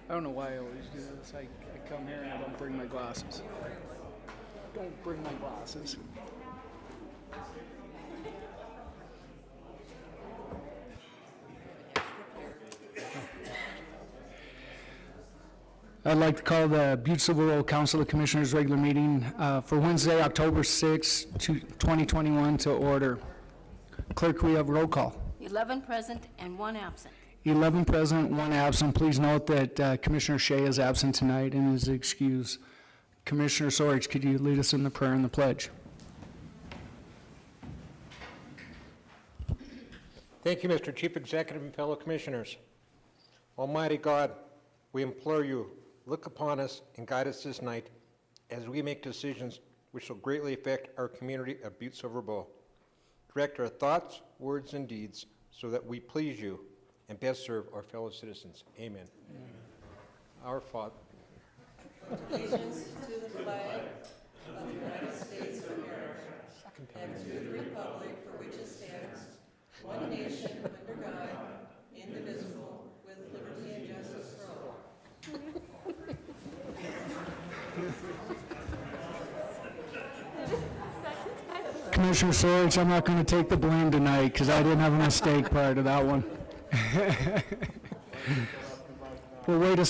I don't know why I always do this. I come here and I don't bring my glasses. Don't bring my glasses. I'd like to call the Butte-Silver Council of Commissioners regular meeting for Wednesday, October 6, 2021 to order. Clerk, we have roll call. 11 present and 1 absent. 11 present, 1 absent. Please note that Commissioner Shea is absent tonight and is excused. Commissioner Sorge, could you lead us in the prayer and the pledge? Thank you, Mr. Chief Executive and fellow commissioners. Almighty God, we implore you, look upon us and guide us this night as we make decisions which will greatly affect our community of Butte-Silver Bowl. Direct our thoughts, words, and deeds so that we please you and best serve our fellow citizens. Amen. Our Father. Allegiance to the flag of the United States of America and to the republic for which it stands, one nation under God, indivisible, with liberty and justice for all. Commissioner Sorge, I'm not going to take the blame tonight because I didn't have a mistake prior to that one. Well,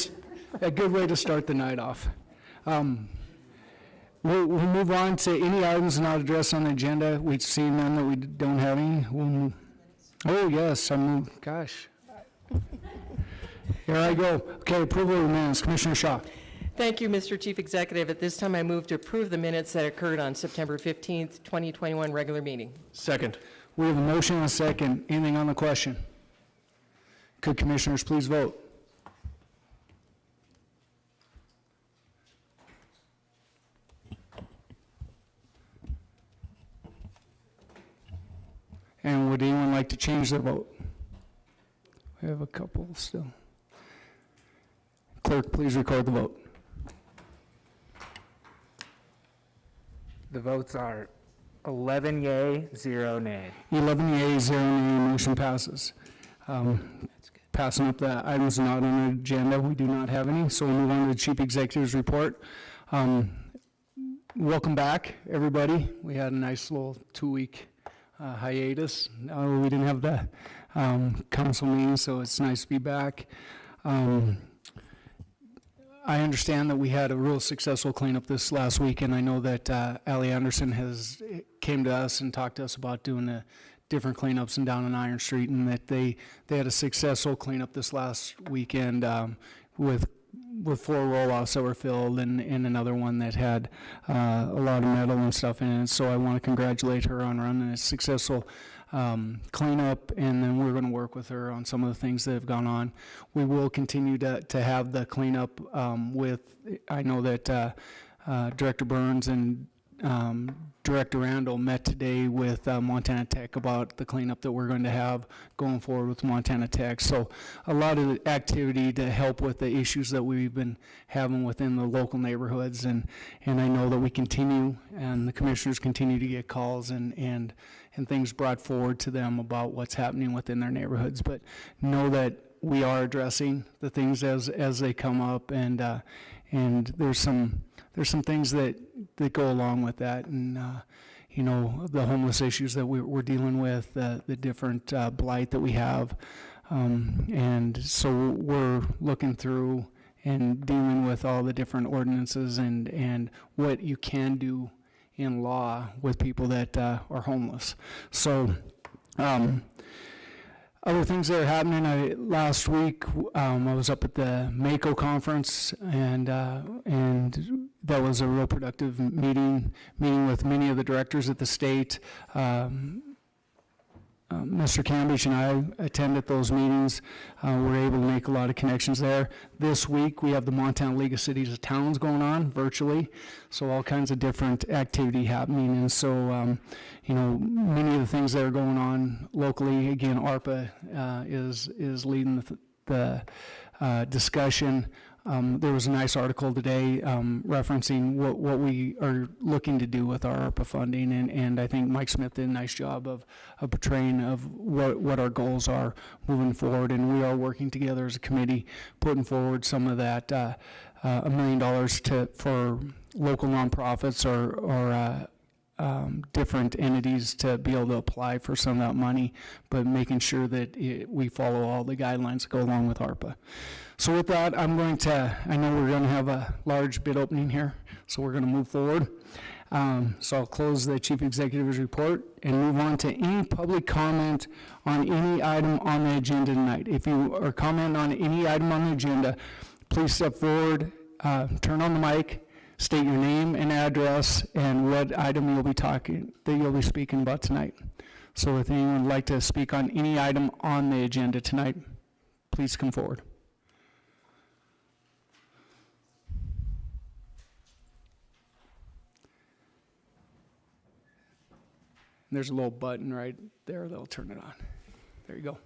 a good way to start the night off. We'll move on to any items not addressed on the agenda. We've seen none that we don't have any. Oh, yes, gosh. Here I go. Okay, approval of the minutes. Commissioner Shaw. Thank you, Mr. Chief Executive. At this time, I move to approve the minutes that occurred on September 15th, 2021 regular meeting. Second. We have a motion and a second. Anything on the question? Could commissioners please vote? And would anyone like to change their vote? We have a couple still. Clerk, please record the vote. The votes are 11 yay, 0 nay. 11 yea, 0 nay, motion passes. Passing up the items not on the agenda, we do not have any, so we'll move on to the Chief Executive's report. Welcome back, everybody. We had a nice little 2-week hiatus. We didn't have the council meeting, so it's nice to be back. I understand that we had a real successful cleanup this last week, and I know that Allie Anderson came to us and talked to us about doing the different cleanups and down on Iron Street, and that they had a successful cleanup this last weekend with 4 roll-offs that were filled and another one that had a lot of metal and stuff in it. So I want to congratulate her on running a successful cleanup, and then we're going to work with her on some of the things that have gone on. We will continue to have the cleanup I know that Director Burns and Director Randall met today with Montana Tech about the cleanup that we're going to have going forward with Montana Tech. So a lot of activity to help with the issues that we've been having within the local neighborhoods, and I know that we continue, and the commissioners continue to get calls and things brought forward to them about what's happening within their neighborhoods. But know that we are addressing the things as they come up, and there's some things that go along with that, and the homeless issues that we're dealing with, the different blight that we have, and so we're looking through and dealing with all the different ordinances and what you can do in law with people that are homeless. So other things that are happening, last week I was up at the MACO conference, and that was a real productive meeting with many of the directors at the state. Mr. Cambridge and I attended those meetings. We were able to make a lot of connections there. This week we have the Montana League of Cities and Towns going on virtually, so all kinds of different activity happening. And so many of the things that are going on locally, again, ARPA is leading the discussion There was a nice article today referencing what we are looking to do with our ARPA funding, and I think Mike Smith did a nice job of portraying of what our goals are moving forward, and we are working together as a committee, putting forward some of that $1 million for local nonprofits or different entities to be able to apply for some of that money, but making sure that we follow all the guidelines that go along with ARPA. So with that, I know we're going to have a large bid opening here, so we're going to move forward. So I'll close the Chief Executive's report and move on to any public comment on any item on the agenda tonight. If you are commenting on any item on the agenda, please step forward, turn on the mic, state your name and address and what item you'll be speaking about tonight. So if anyone would like to speak on any item on the agenda tonight, please come forward. There's a little button right there that'll turn it on. There you go.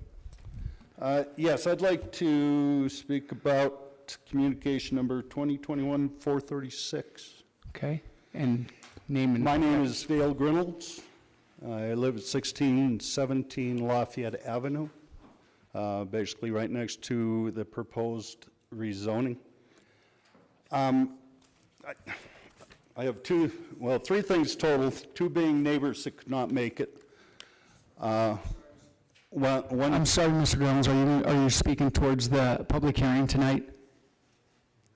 Yes, I'd like to speak about communication number 2021-436. Okay, and name and... My name is Dale Grinolds. I live at 1617 Lafayette Avenue, basically right next to the proposed rezoning. I have three things total, two being neighbors that could not make it. One, I'm sorry, Mr. Jones, are you speaking towards the public hearing tonight?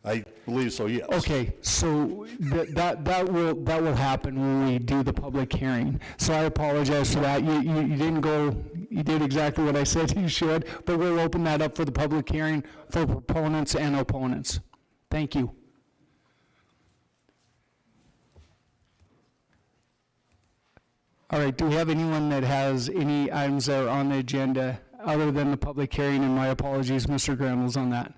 I believe so, yes. Okay, so that will happen when we do the public hearing. So I apologize for that. You did exactly what I said you should, but we'll open that up for the public hearing for proponents and opponents. Thank you. All right, do we have anyone that has any items that are on the agenda other than the public hearing? And my apologies, Mr. Gramels, on that.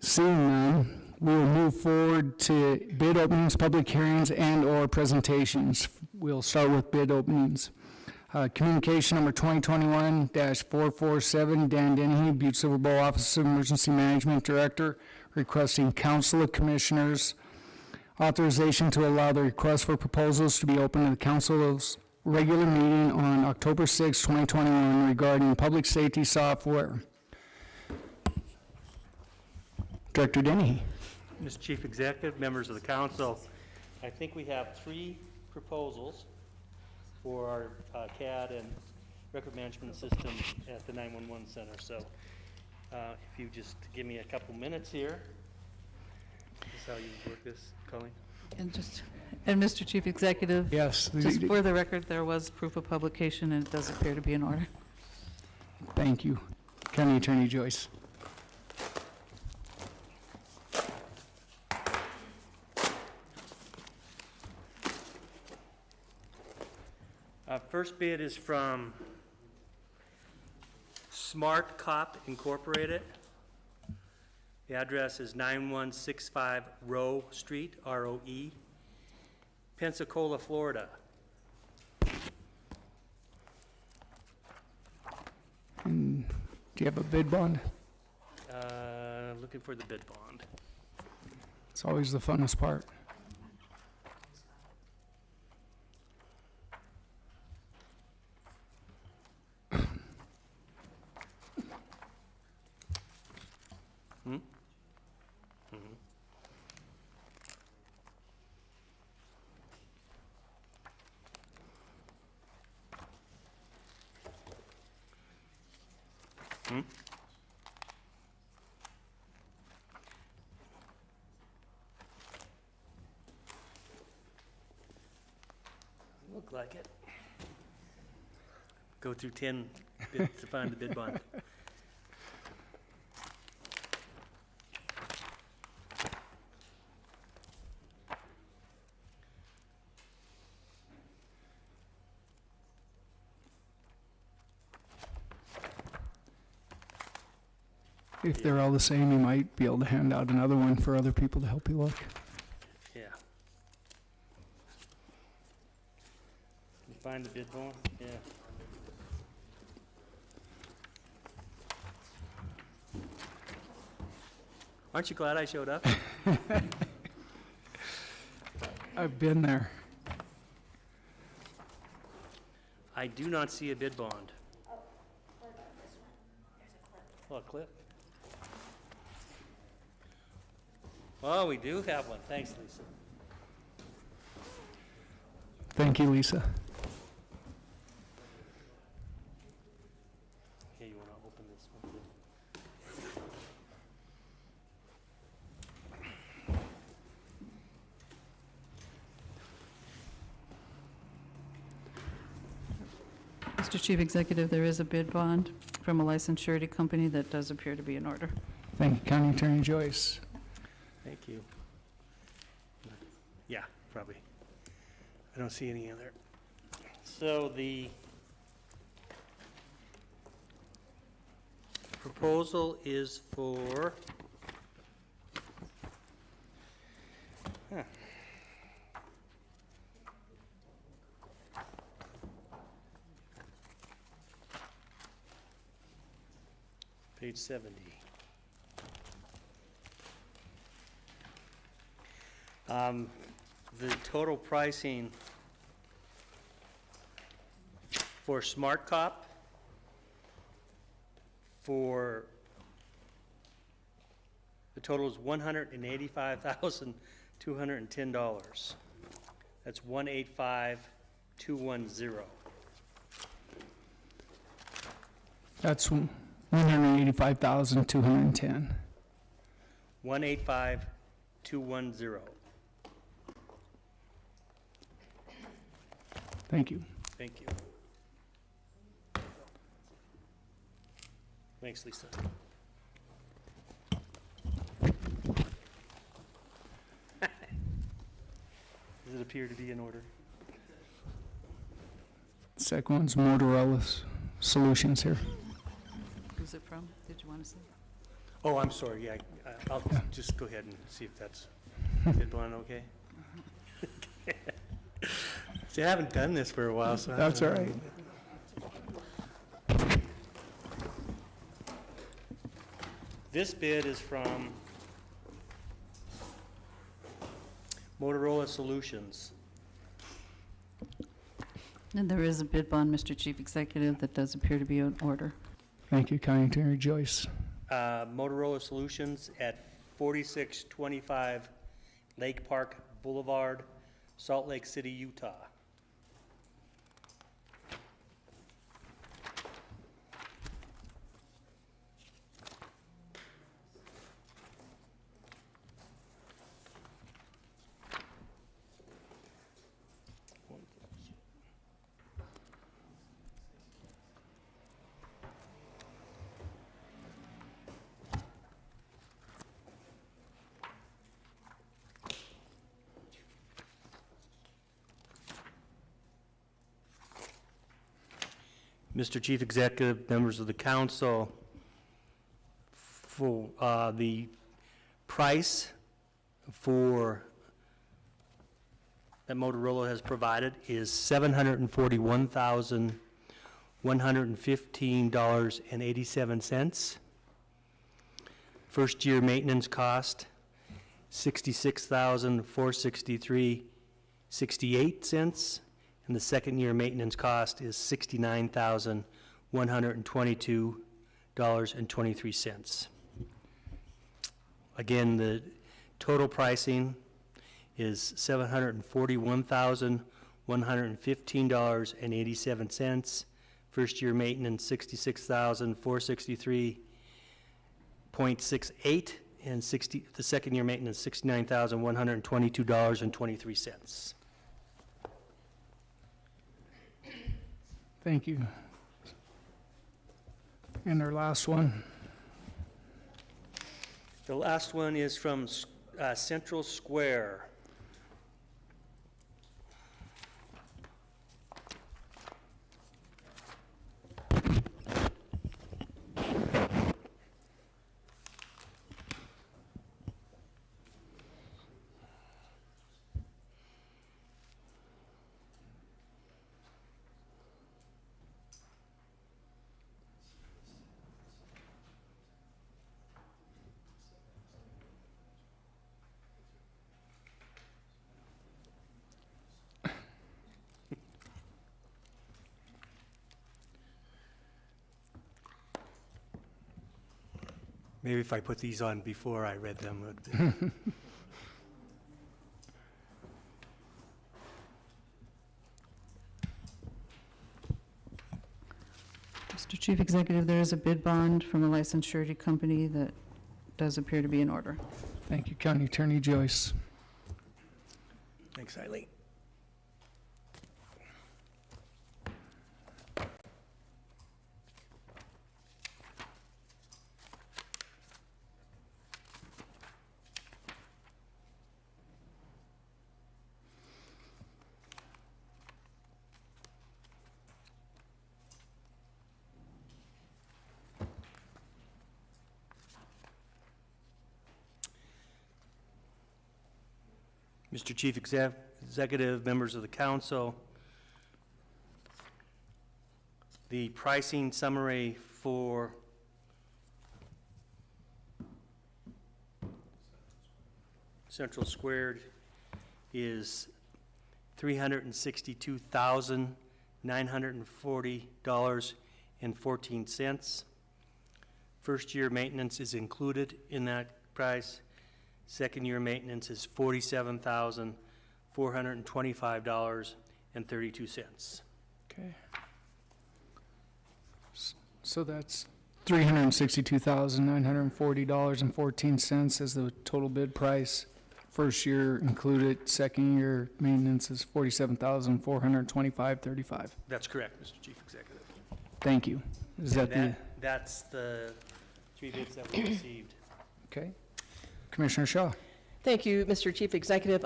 Seeing none, we will move forward to bid openings, public hearings, and/or presentations. We'll start with bid openings. Communication number 2021-447, Dan Dennehy, Butte-Silver Bowl Office of Emergency Management Director, requesting Council of Commissioners authorization to allow the request for proposals to be open to the Council's regular meeting on October 6, 2021 regarding public safety software. Director Dennehy. Mr. Chief Executive, members of the council, I think we have 3 proposals for our CAD and record management system at the 911 center. So if you just give me a couple minutes here, this is how you work this, Colleen. And Mr. Chief Executive? Yes. Just for the record, there was proof of publication, and it does appear to be in order. Thank you. County Attorney Joyce. First bid is from Smart Cop Incorporated. The address is 9165 Rowe Street, R-O-E, Pensacola, Florida. And do you have a bid bond? Looking for the bid bond. It's always the funnest part. Look like it. Go through 10 bids to find the bid bond. If they're all the same, you might be able to hand out another one for other people to help you look. Yeah. You find the bid bond? Yeah. Aren't you glad I showed up? I've been there. I do not see a bid bond. Oh, a clip. Well, we do have one. Thanks, Lisa. Thank you, Lisa. Okay, you want to open this one? Mr. Chief Executive, there is a bid bond from a licensed surety company that does appear to be in order. Thank you, County Attorney Joyce. Thank you. Yeah, probably. I don't see any other. So the proposal is for, huh. Page 70. The total pricing for Smart Cop for the total is $185,210. That's 185,210. That's 185,210. 185,210. Thank you. Thank you. Thanks, Lisa. Does it appear to be in order? Second one's Motorola Solutions here. Who's it from? Did you want to say? Oh, I'm sorry, yeah, I'll just go ahead and see if that's bid bond okay. See, I haven't done this for a while, so. That's all right. This bid is from Motorola Solutions. And there is a bid bond, Mr. Chief Executive, that does appear to be in order. Thank you, County Attorney Joyce. Motorola Solutions at 4625 Lake Park Boulevard, Salt Lake City, Utah. Mr. Chief Executive, members of the council, for the price for that Motorola has provided is $741,115.87. First year maintenance cost, $66,463.68. And the second year maintenance cost is $69,122.23. Again, the total pricing is $741,115.87. First year maintenance, $66,463.68, and the second year maintenance, $69,122.23. Thank you. And our last one. The last one is from Central Square. Maybe if I put these on before I read them, it would be. Mr. Chief Executive, there is a bid bond from a licensed surety company that does appear to be in order. Thank you, County Attorney Joyce. Thanks, Eileen. Mr. Chief Executive, members of the council, the pricing summary for Central Squared is $362,940.14. First year maintenance is included in that price. Second year maintenance is $47,425.32. Okay. So that's $362,940.14 as the total bid price. First year included, second year maintenance is $47,425.35. That's correct, Mr. Chief Executive. Thank you. Is that the, That's the three bids that we received. okay? Commissioner Shaw? Thank you, Mr. Chief Executive.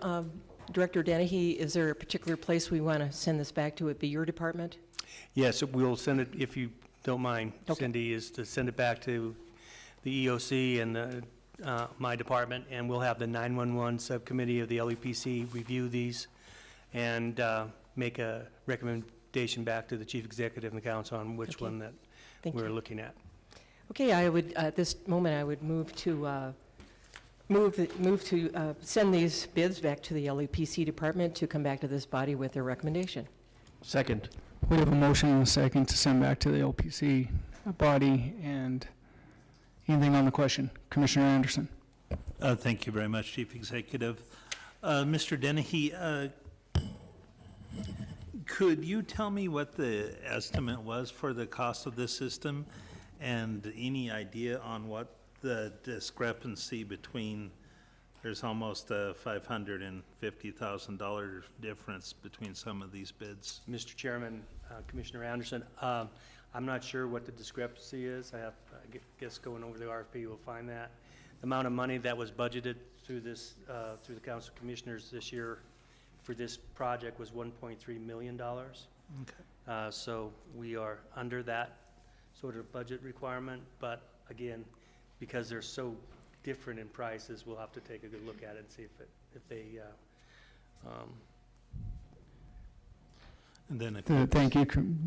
Director Dennehy, is there a particular place we want to send this back to? It be your department? Yes, we'll send it, if you don't mind, Okay. Cindy, is to send it back to the EOC and my department, and we'll have the 911 subcommittee of the LEPC review these and make a recommendation back to the chief executive and the council on which Okay. one that Thank we're you. looking at. Okay, I would, at this moment, I would move to send these bids back to the LEPC department to come back to this body with their recommendation. Second. We have a motion and a second to send back to the LPC body, and anything on the question? Commissioner Anderson? Thank you very much, Chief Executive. Mr. Dennehy, could you tell me what the estimate was for the cost of this system, and any idea on what the discrepancy between, there's almost a $550,000 difference between some of these bids? Mr. Chairman, Commissioner Anderson, I'm not sure what the discrepancy is. I guess going over the RFP, we'll find that. The amount of money that was budgeted through this, through the Council of Commissioners this year for this project was $1.3 million. Okay. So we are under that sort of budget requirement, but again, because they're so different in prices, we'll have to take a good look at it and see if they And then if Thank you,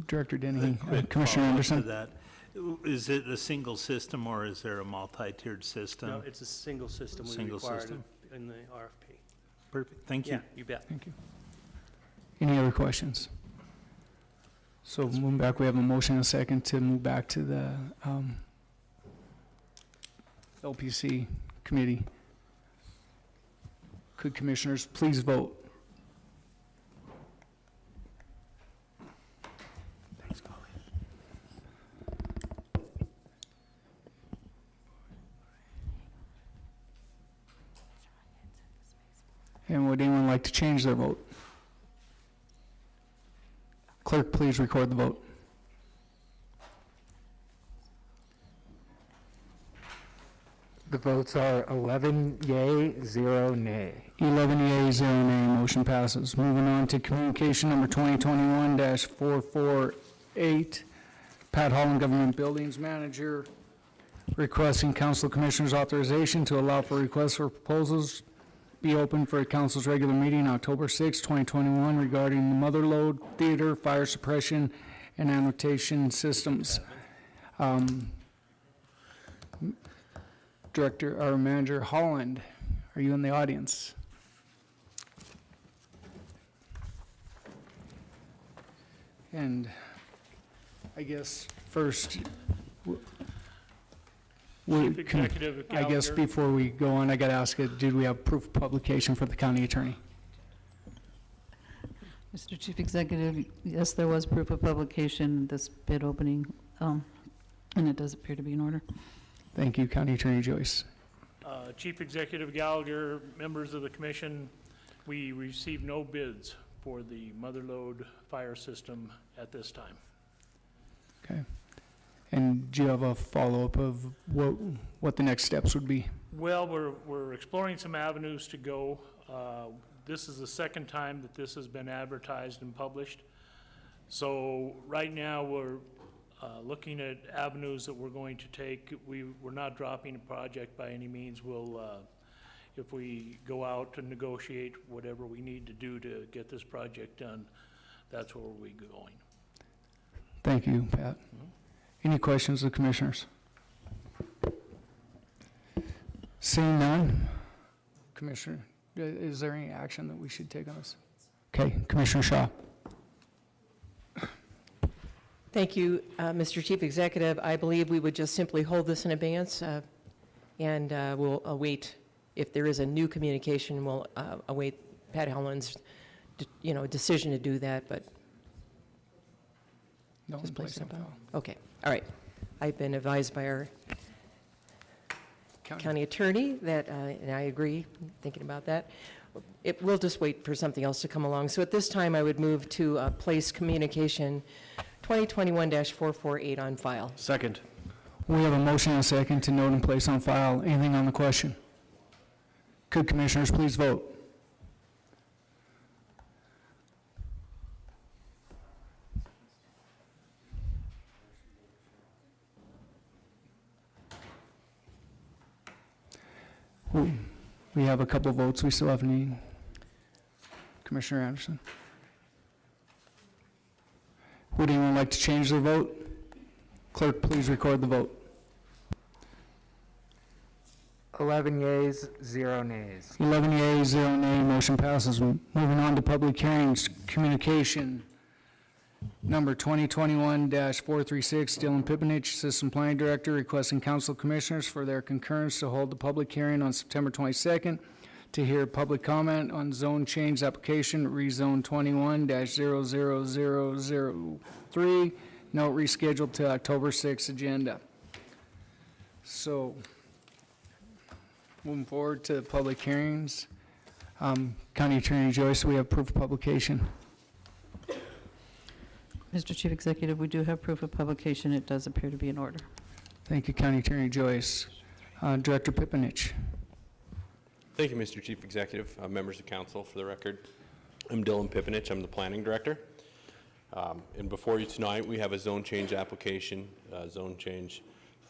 Director Dennehy. quick Commissioner follow-up Anderson? to that, is it a single system or is there a multi-tiered system? no, it's a single system we Single required system. in the RFP. Perfect, thank you. Yeah, you bet. Thank you. Any other questions? So moving back, we have a motion and a second to move back to the LPC committee. Could commissioners please vote? Thanks, Colleen. And would anyone like to change their vote? Clerk, please record the vote. The votes are 11 yay, 0 nay. 11 yeas, 0 nay, motion passes. Moving on to communication number 2021-448, Pat Holland, Government Buildings Manager, requesting council commissioners' authorization to allow for requests for proposals be open for a council's regular meeting October 6, 2021 regarding the Mother Lode Theater, fire suppression, and annotation systems. Director, or Manager Holland, are you in the audience? And I guess first, We Chief can- Executive I guess Gallagher. before we go on, I got to ask, did we have proof of publication for the county attorney? Mr. Chief Executive, yes, there was proof of publication, this bid opening, and it does appear to be in order. Thank you, County Attorney Joyce. Chief Executive Gallagher, members of the commission, we received no bids for the Motherlode fire system at this time. Okay. And do you have a follow-up of what the next steps would be? Well, we're exploring some avenues to go. This is the second time that this has been advertised and published. So right now, we're looking at avenues that we're going to take. We're not dropping a project by any means. We'll, if we go out to negotiate whatever we need to do to get this project done, that's where we're going. Thank you, Pat. Any questions of commissioners? Seeing none, Commissioner, is there any action that we should take on this? Okay, Commissioner Shaw. Thank you, Mr. Chief Executive. I believe we would just simply hold this in abeyance, and we'll await, if there is a new communication, we'll await Pat Howland's, decision to do that, but No just place place on it on. file. Okay, all right. I've been advised by our county attorney that, and I agree, thinking about that. We'll just wait for something else to come along. So at this time, I would move to place communication 2021-448 on file. Second. We have a motion and a second to note and place on file. Anything on the question? Could commissioners please vote? We have a couple votes we still have need. Commissioner Anderson. Would anyone like to change their vote? Clerk, please record the vote. 11 yeas, 0 nays. 11 yeas, 0 nay, motion passes. Moving on to public hearings, communication number 2021-436, Dylan Pipinich, System Planning Director, requesting council commissioners for their concurrence to hold the public hearing on September 22nd to hear public comment on zone change application, rezone 21-00003, note rescheduled to October 6th agenda. So, moving forward to public hearings, County Attorney Joyce, we have proof of publication. Mr. Chief Executive, we do have proof of publication. It does appear to be in order. Thank you, County Attorney Joyce. Director Pipinich. Thank you, Mr. Chief Executive, members of council. For the record, I'm Dylan Pipinich. I'm the planning director. And before you tonight, we have a zone change application, zone change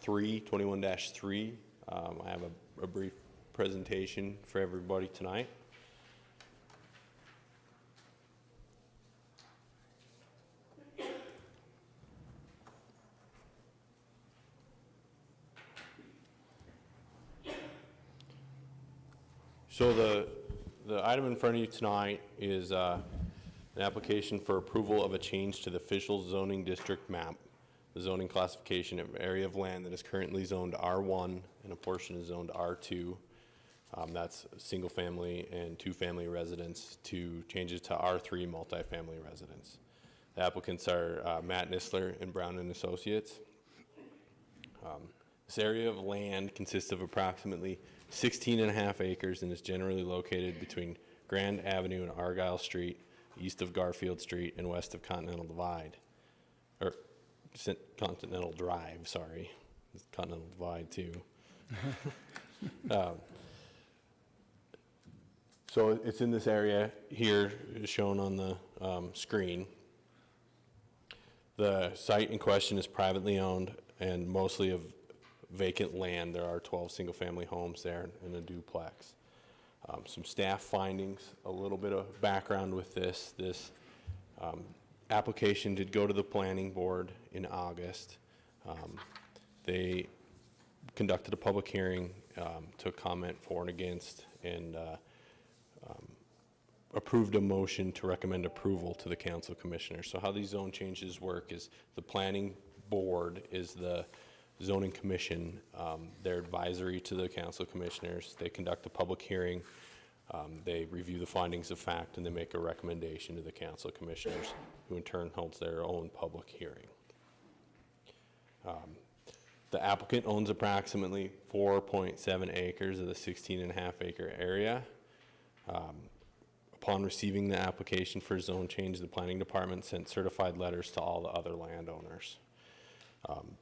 21-3. I have a brief presentation for everybody tonight. So the item in front of you tonight is an application for approval of a change to the official zoning district map. The zoning classification of area of land that is currently zoned R1 and a portion is zoned R2. That's single family and two family residence to change it to R3 multifamily residence. The applicants are Matt Nisler and Brown and Associates. This area of land consists of approximately 16.5 acres and is generally located between Grand Avenue and Argyle Street, east of Garfield Street and west of Continental Divide, or Continental Drive, sorry. It's Continental Divide too. So it's in this area here, shown on the screen. The site in question is privately owned and mostly of vacant land. There are 12 single-family homes there and a duplex. Some staff findings, a little bit of background with this. This application did go to the planning board in August. They conducted a public hearing, took comment for and against, and approved a motion to recommend approval to the council commissioners. So how these zone changes work is the planning board is the zoning commission. They're advisory to the council commissioners. They conduct a public hearing. They review the findings of fact, and they make a recommendation to the council commissioners, who in turn holds their own public hearing. The applicant owns approximately 4.7 acres of the 16.5 acre area. Upon receiving the application for zone change, the planning department sent certified letters to all the other landowners.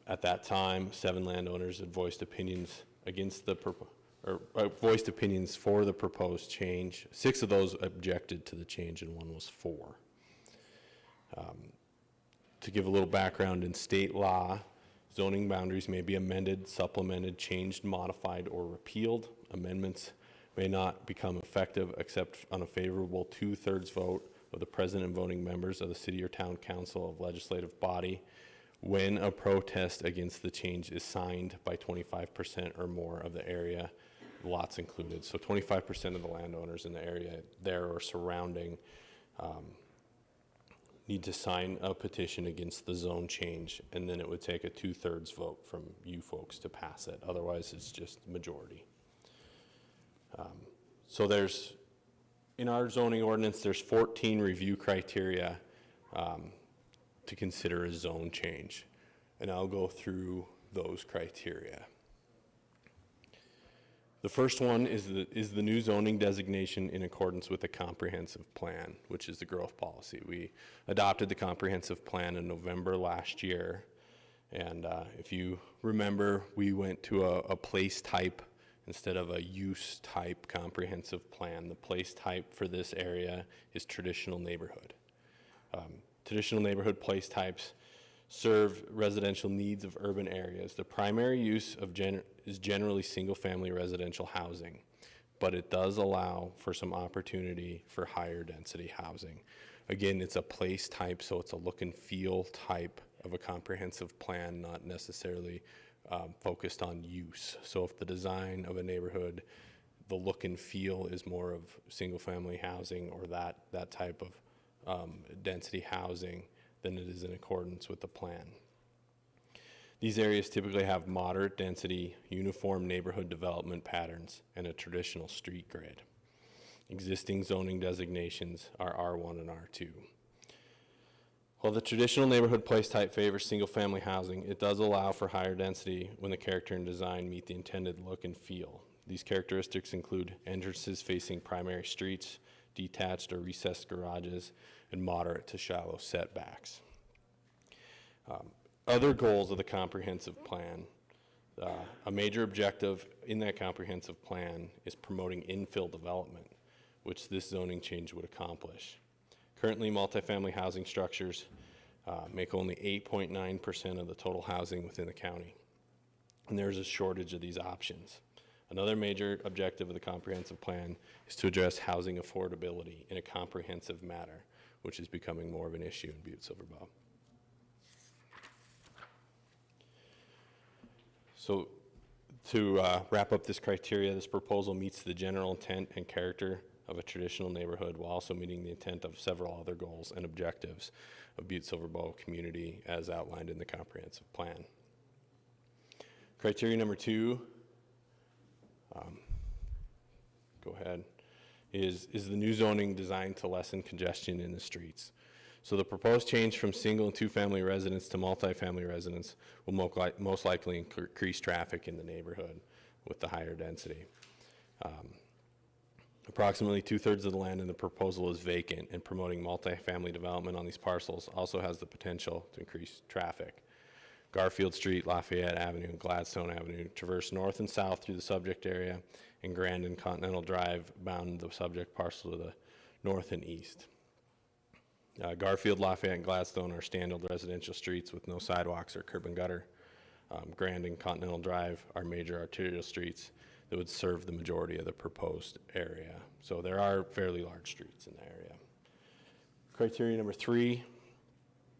At that time, 7 landowners had voiced opinions against the voiced opinions for the proposed change. 6 of those objected to the change, and 1 was for. To give a little background, in state law, zoning boundaries may be amended, supplemented, changed, modified, or repealed. Amendments may not become effective except on a favorable 2/3 vote of the present and voting members of the city or town council of legislative body when a protest against the change is signed by 25% or more of the area, lots included. So 25% of the landowners in the area there or surrounding need to sign a petition against the zone change, and then it would take a 2/3 vote from you folks to pass it. Otherwise, it's just majority. So there's, in our zoning ordinance, there's 14 review criteria to consider a zone change, and I'll go through those criteria. The first one is the new zoning designation in accordance with the comprehensive plan, which is the growth policy. We adopted the comprehensive plan in November last year, and if you remember, we went to a place type instead of a use type comprehensive plan. The place type for this area is traditional neighborhood. Traditional neighborhood place types serve residential needs of urban areas. The primary use of is generally single-family residential housing, but it does allow for some opportunity for higher density housing. Again, it's a place type, so it's a look and feel type of a comprehensive plan, not necessarily focused on use. So if the design of a neighborhood, the look and feel is more of single-family housing or that type of density housing, then it is in accordance with the plan. These areas typically have moderate density, uniform neighborhood development patterns, and a traditional street grid. Existing zoning designations are R1 and R2. While the traditional neighborhood place type favors single-family housing, it does allow for higher density when the character and design meet the intended look and feel. These characteristics include entrances facing primary streets, detached or recessed garages, and moderate to shallow setbacks. Other goals of the comprehensive plan, a major objective in that comprehensive plan is promoting infill development, which this zoning change would accomplish. Currently, multifamily housing structures make only 8.9% of the total housing within the county, and there's a shortage of these options. Another major objective of the comprehensive plan is to address housing affordability in a comprehensive manner, which is becoming more of an issue in Butte-Silver. So to wrap up this criteria, this proposal meets the general intent and character of a traditional neighborhood while also meeting the intent of several other goals and objectives of Butte-Silver community as outlined in the comprehensive plan. Criteria number 2, go ahead, is the new zoning designed to lessen congestion in the streets. So the proposed change from single and 2-family residence to multifamily residence will most likely increase traffic in the neighborhood with the higher density. Approximately 2/3 of the land in the proposal is vacant, and promoting multifamily development on these parcels also has the potential to increase traffic. Garfield Street, Lafayette Avenue, and Gladstone Avenue traverse north and south through the subject area, and Grand and Continental Drive bound the subject parcel to the north and east. Garfield, Lafayette, and Gladstone are standard residential streets with no sidewalks or curb and gutter. Grand and Continental Drive are major arterial streets that would serve the majority of the proposed area. So there are fairly large streets in the area. Criteria number 3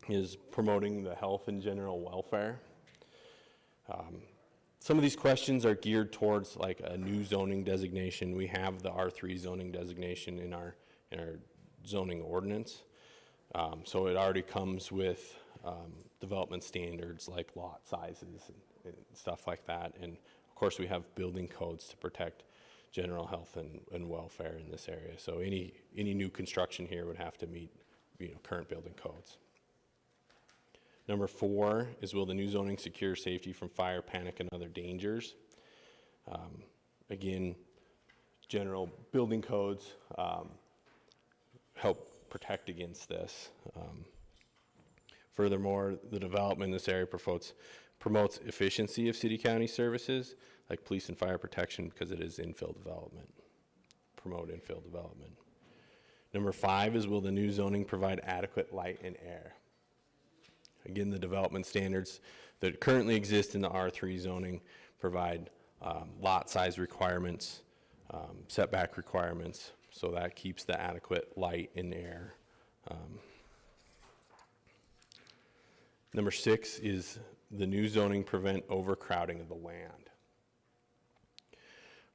is promoting the health and general welfare. Some of these questions are geared towards like a new zoning designation. We have the R3 zoning designation in our zoning ordinance. So it already comes with development standards like lot sizes and stuff like that. And of course, we have building codes to protect general health and welfare in this area. So any new construction here would have to meet, current building codes. Number 4 is, will the new zoning secure safety from fire, panic, and other dangers? Again, general building codes help protect against this. Furthermore, the development in this area promotes efficiency of city-county services like police and fire protection because it is infill development. Promote infill development. Number 5 is, will the new zoning provide adequate light and air? Again, the development standards that currently exist in the R3 zoning provide lot size requirements, setback requirements, so that keeps the adequate light and air. Number 6 is, the new zoning prevent overcrowding of the land.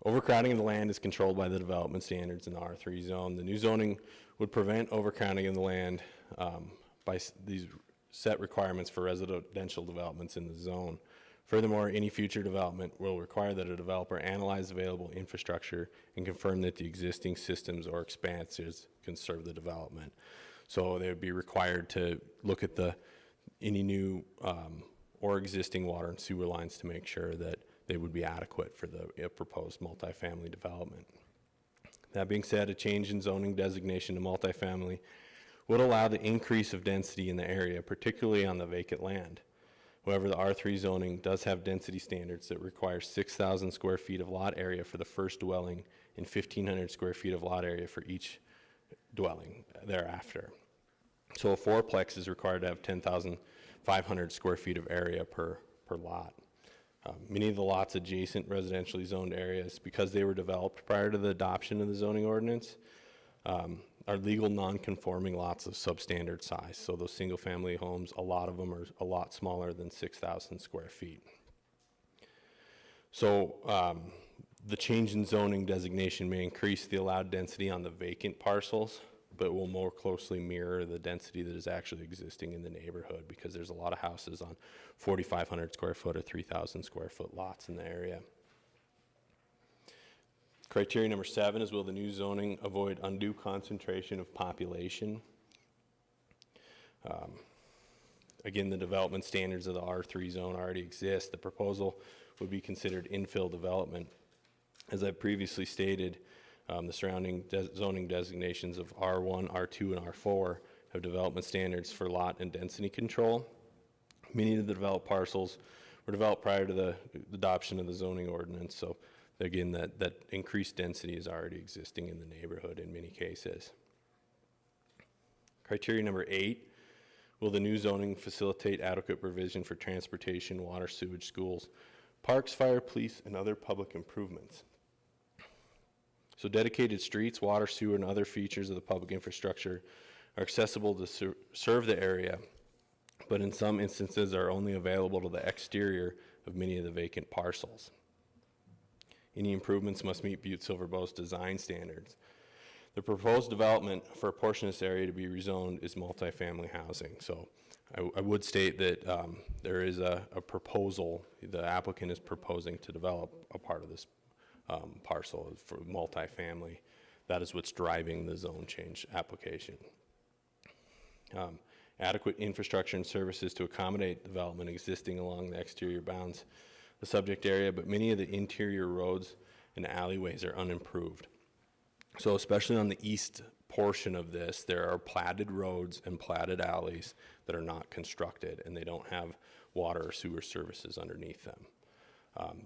Overcrowding of the land is controlled by the development standards in the R3 zone. The new zoning would prevent overcrowding of the land by these set requirements for residential developments in the zone. Furthermore, any future development will require that a developer analyze available infrastructure and confirm that the existing systems or expanses can serve the development. So they would be required to look at any new or existing water and sewer lines to make sure that they would be adequate for the proposed multifamily development. That being said, a change in zoning designation to multifamily would allow the increase of density in the area, particularly on the vacant land. However, the R3 zoning does have density standards that require 6,000 square feet of lot area for the first dwelling and 1,500 square feet of lot area for each dwelling thereafter. So a fourplex is required to have 10,500 square feet of area per lot. Many of the lots adjacent residentially zoned areas, because they were developed prior to the adoption of the zoning ordinance, are legal non-conforming lots of substandard size. So those single-family homes, a lot of them are a lot smaller than 6,000 square feet. So the change in zoning designation may increase the allowed density on the vacant parcels, but will more closely mirror the density that is actually existing in the neighborhood, because there's a lot of houses on 4,500 square foot or 3,000 square foot lots in the area. Criteria number 7 is, will the new zoning avoid undue concentration of population? Again, the development standards of the R3 zone already exist. The proposal would be considered infill development. As I previously stated, the surrounding zoning designations of R1, R2, and R4 have development standards for lot and density control. Many of the developed parcels were developed prior to the adoption of the zoning ordinance, so again, that increased density is already existing in the neighborhood in many cases. Criteria number 8, will the new zoning facilitate adequate provision for transportation, water, sewage, schools, parks, fire, police, and other public improvements? So dedicated streets, water, sewer, and other features of the public infrastructure are accessible to serve the area, but in some instances are only available to the exterior of many of the vacant parcels. Any improvements must meet Butte-Silver design standards. The proposed development for a portion of this area to be rezoned is multifamily housing. So I would state that there is a proposal, the applicant is proposing to develop a part of this parcel for multifamily. That is what's driving the zone change application. Adequate infrastructure and services to accommodate development existing along the exterior bounds the subject area, but many of the interior roads and alleyways are unimproved. So especially on the east portion of this, there are platted roads and platted alleys that are not constructed, and they don't have water or sewer services underneath them.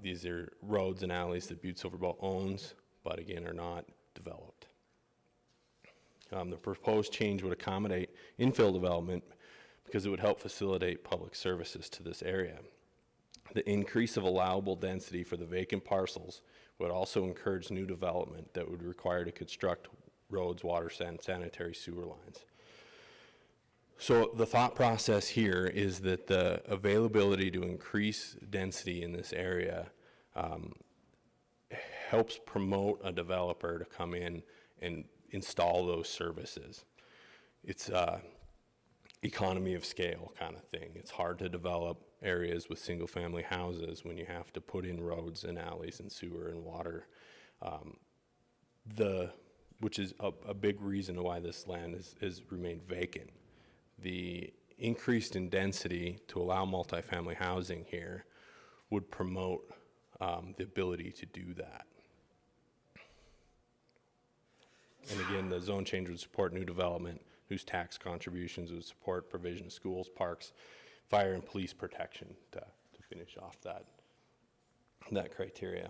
These are roads and alleys that Butte-Silver owns, but again are not developed. The proposed change would accommodate infill development because it would help facilitate public services to this area. The increase of allowable density for the vacant parcels would also encourage new development that would require to construct roads, water, and sanitary sewer lines. So the thought process here is that the availability to increase density in this area helps promote a developer to come in and install those services. It's economy of scale kind of thing. It's hard to develop areas with single-family houses when you have to put in roads and alleys and sewer and water. Which is a big reason why this land is remained vacant. The increased in density to allow multifamily housing here would promote the ability to do that. And again, the zone change would support new development, whose tax contributions would support provision of schools, parks, fire and police protection to finish off that criteria.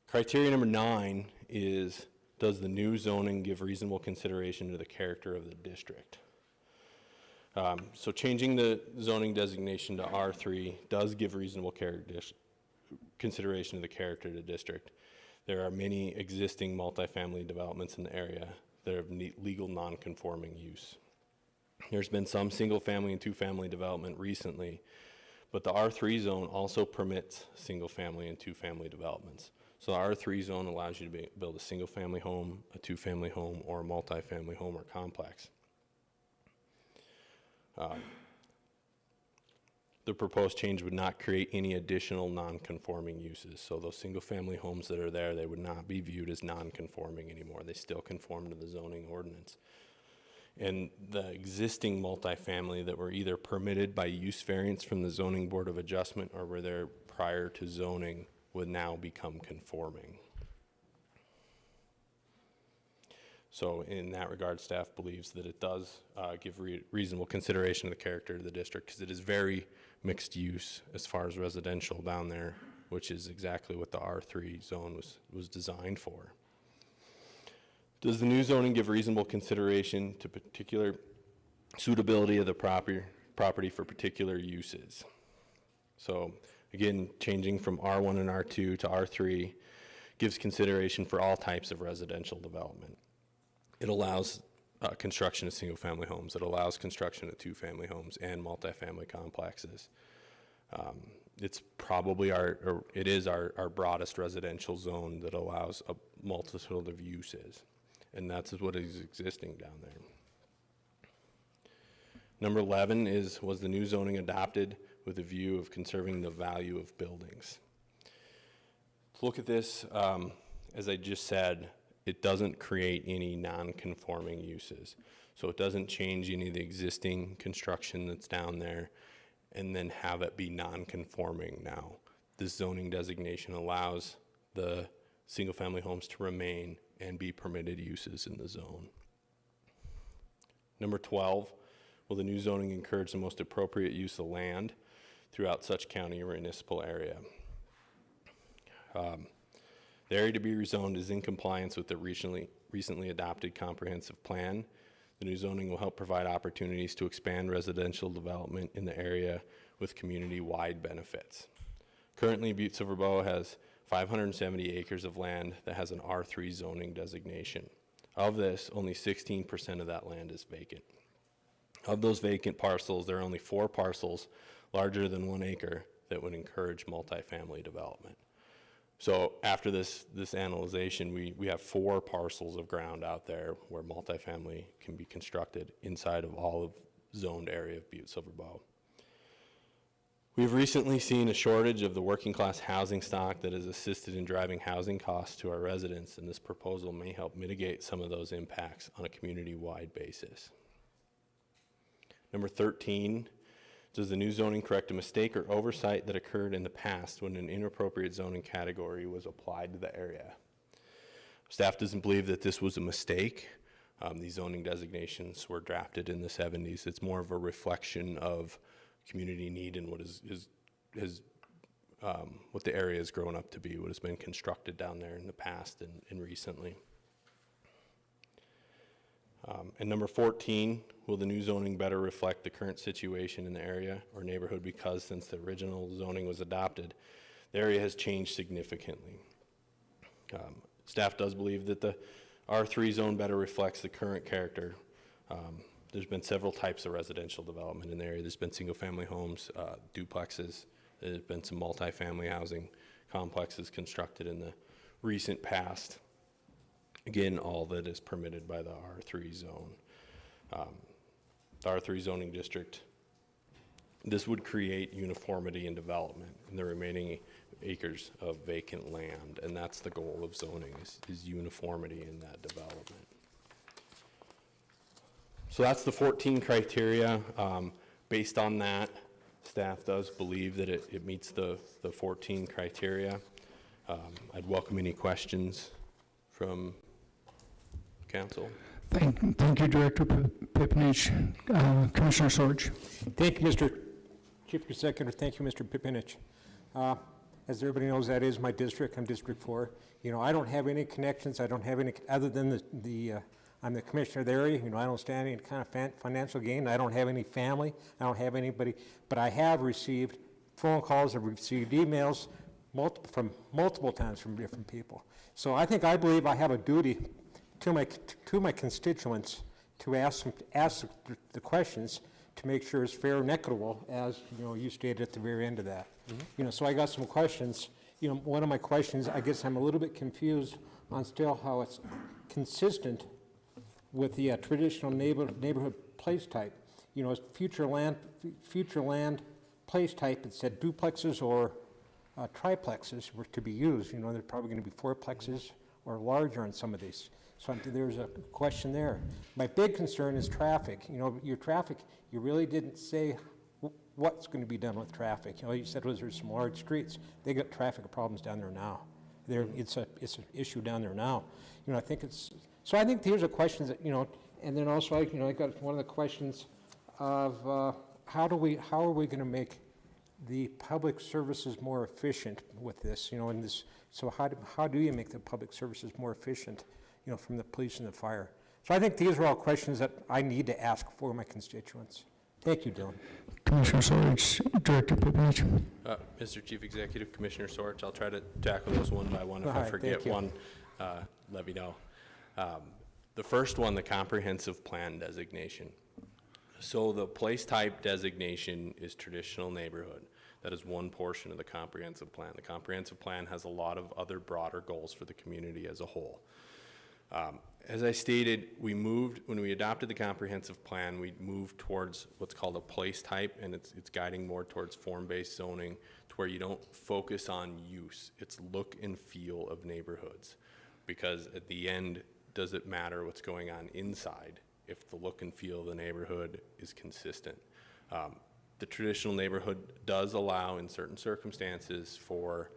Criteria number 9 is, does the new zoning give reasonable consideration to the character of the district? So changing the zoning designation to R3 does give reasonable consideration to the character of the district. There are many existing multifamily developments in the area that have legal non-conforming use. There's been some single-family and two-family development recently, but the R3 zone also permits single-family and two-family developments. So the R3 zone allows you to build a single-family home, a two-family home, or a multifamily home or complex. The proposed change would not create any additional non-conforming uses. So those single-family homes that are there, they would not be viewed as non-conforming anymore. They still conform to the zoning ordinance. And the existing multifamily that were either permitted by use variance from the Zoning Board of Adjustment or were there prior to zoning would now become conforming. So in that regard, staff believes that it does give reasonable consideration to the character of the district, because it is very mixed use as far as residential down there, which is exactly what the R3 zone was designed for. Does the new zoning give reasonable consideration to particular suitability of the property for particular uses? So again, changing from R1 and R2 to R3 gives consideration for all types of residential development. It allows construction of single-family homes. It allows construction of two-family homes and multifamily complexes. It's probably it is our broadest residential zone that allows a multitude of uses, and that's what is existing down there. Number 11 was the new zoning adopted with a view of conserving the value of buildings? To look at this, as I just said, it doesn't create any non-conforming uses. So it doesn't change any of the existing construction that's down there and then have it be non-conforming now. This zoning designation allows the single-family homes to remain and be permitted uses in the zone. Number 12, will the new zoning encourage the most appropriate use of land throughout such county or municipal area? The area to be rezoned is in compliance with the recently adopted comprehensive plan. The new zoning will help provide opportunities to expand residential development in the area with community-wide benefits. Currently, Butte-Silver has 570 acres of land that has an R3 zoning designation. Of this, only 16% of that land is vacant. Of those vacant parcels, there are only 4 parcels larger than 1 acre that would encourage multifamily development. So after this analyzation, we have 4 parcels of ground out there where multifamily can be constructed inside of all of zoned area of Butte-Silver. We've recently seen a shortage of the working class housing stock that has assisted in driving housing costs to our residents, and this proposal may help mitigate some of those impacts on a community-wide basis. Number 13, does the new zoning correct a mistake or oversight that occurred in the past when an inappropriate zoning category was applied to the area? Staff doesn't believe that this was a mistake. These zoning designations were drafted in the 70s. It's more of a reflection of community need and what what the area has grown up to be, what has been constructed down there in the past and recently. And number 14, will the new zoning better reflect the current situation in the area or neighborhood, because since the original zoning was adopted, the area has changed significantly. Staff does believe that the R3 zone better reflects the current character. There's been several types of residential development in the area. There's been single-family homes, duplexes. There's been some multifamily housing complexes constructed in the recent past. Again, all that is permitted by the R3 zone. The R3 zoning district This would create uniformity in development in the remaining acres of vacant land, and that's the goal of zoning, is uniformity in that development. So that's the 14 criteria. Based on that, staff does believe that it meets the 14 criteria. I'd welcome any questions from council. Thank you, Director Pipinich. Commissioner Sorge. Thank you, Mr. Chief Executive. Thank you, Mr. Pipinich. As everybody knows, that is my district. I'm District 4. You know, I don't have any connections. I don't have any, other than I'm the commissioner of the area. You know, I don't stand any kind of financial gain. I don't have any family. I don't have anybody. But I have received phone calls. I've received emails multiple times from different people. So I believe I have a duty to my constituents to ask the questions to make sure it's fair and equitable, as you stated at the very end of that. Mm-hmm. So I got some questions. One of my questions, I guess I'm a little bit confused on still how it's consistent with the traditional neighborhood place type. As future land place type, it said duplexes or triplexes were to be used. They're probably going to be fourplexes or larger on some of these. So there's a question there. My big concern is traffic. Your traffic, you really didn't say what's going to be done with traffic. You said there's some large streets. They got traffic problems down there now. It's an issue down there now. I think these are questions that, and then also, I got one of the questions of how are we going to make the public services more efficient with this, so how do you make the public services more efficient, from the police and the fire? So I think these are all questions that I need to ask for my constituents. Thank you, Dylan. Commissioner Sorge, Director Pipinich. Mr. Chief Executive, Commissioner Sorge, I'll try to tackle those one by one. If I forget one, let me know. The first one, the comprehensive plan designation. So the place type designation is traditional neighborhood. That is one portion of the comprehensive plan. The comprehensive plan has a lot of other broader goals for the community as a whole. As I stated, when we adopted the comprehensive plan, we moved towards what's called a place type, and it's guiding more towards form-based zoning, to where you don't focus on use. It's look and feel of neighborhoods, because at the end, does it matter what's going on inside if the look and feel of the neighborhood is consistent? The traditional neighborhood does allow, in certain circumstances, for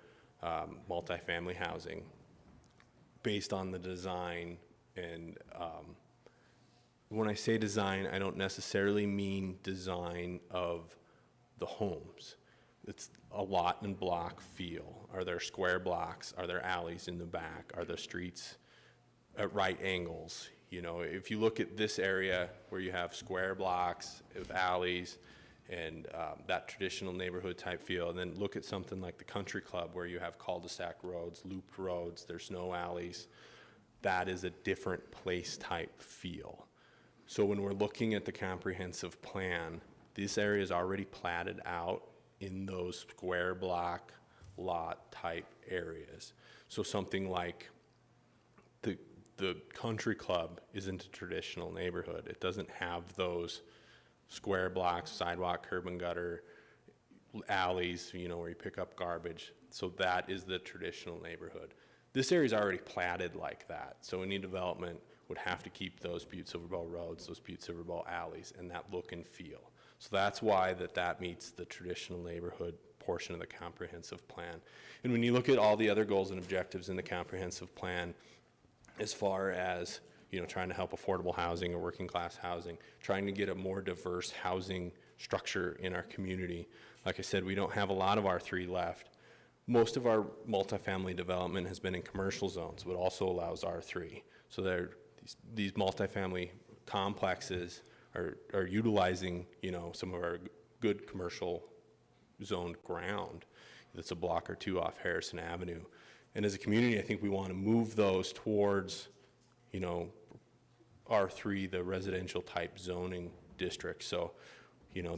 multifamily housing based on the design. And when I say design, I don't necessarily mean design of the homes. It's a lot and block feel. Are there square blocks? Are there alleys in the back? Are the streets at right angles? If you look at this area where you have square blocks with alleys and that traditional neighborhood type feel, and then look at something like the country club where you have cul-de-sac roads, looped roads, there's no alleys, that is a different place type feel. So when we're looking at the comprehensive plan, this area is already platted out in those square block lot type areas. So something like the country club isn't a traditional neighborhood. It doesn't have those square blocks, sidewalk, curb and gutter, alleys, where you pick up garbage. So that is the traditional neighborhood. This area is already platted like that. So any development would have to keep those Butte-Silver roads, those Butte-Silver alleys, and that look and feel. So that's why that meets the traditional neighborhood portion of the comprehensive plan. And when you look at all the other goals and objectives in the comprehensive plan, as far as trying to help affordable housing or working class housing, trying to get a more diverse housing structure in our community. Like I said, we don't have a lot of R3 left. Most of our multifamily development has been in commercial zones, but also allows R3. So these multifamily complexes are utilizing some of our good commercial zoned ground that's a block or two off Harrison Avenue. And as a community, I think we want to move those towards, R3, the residential type zoning district. So,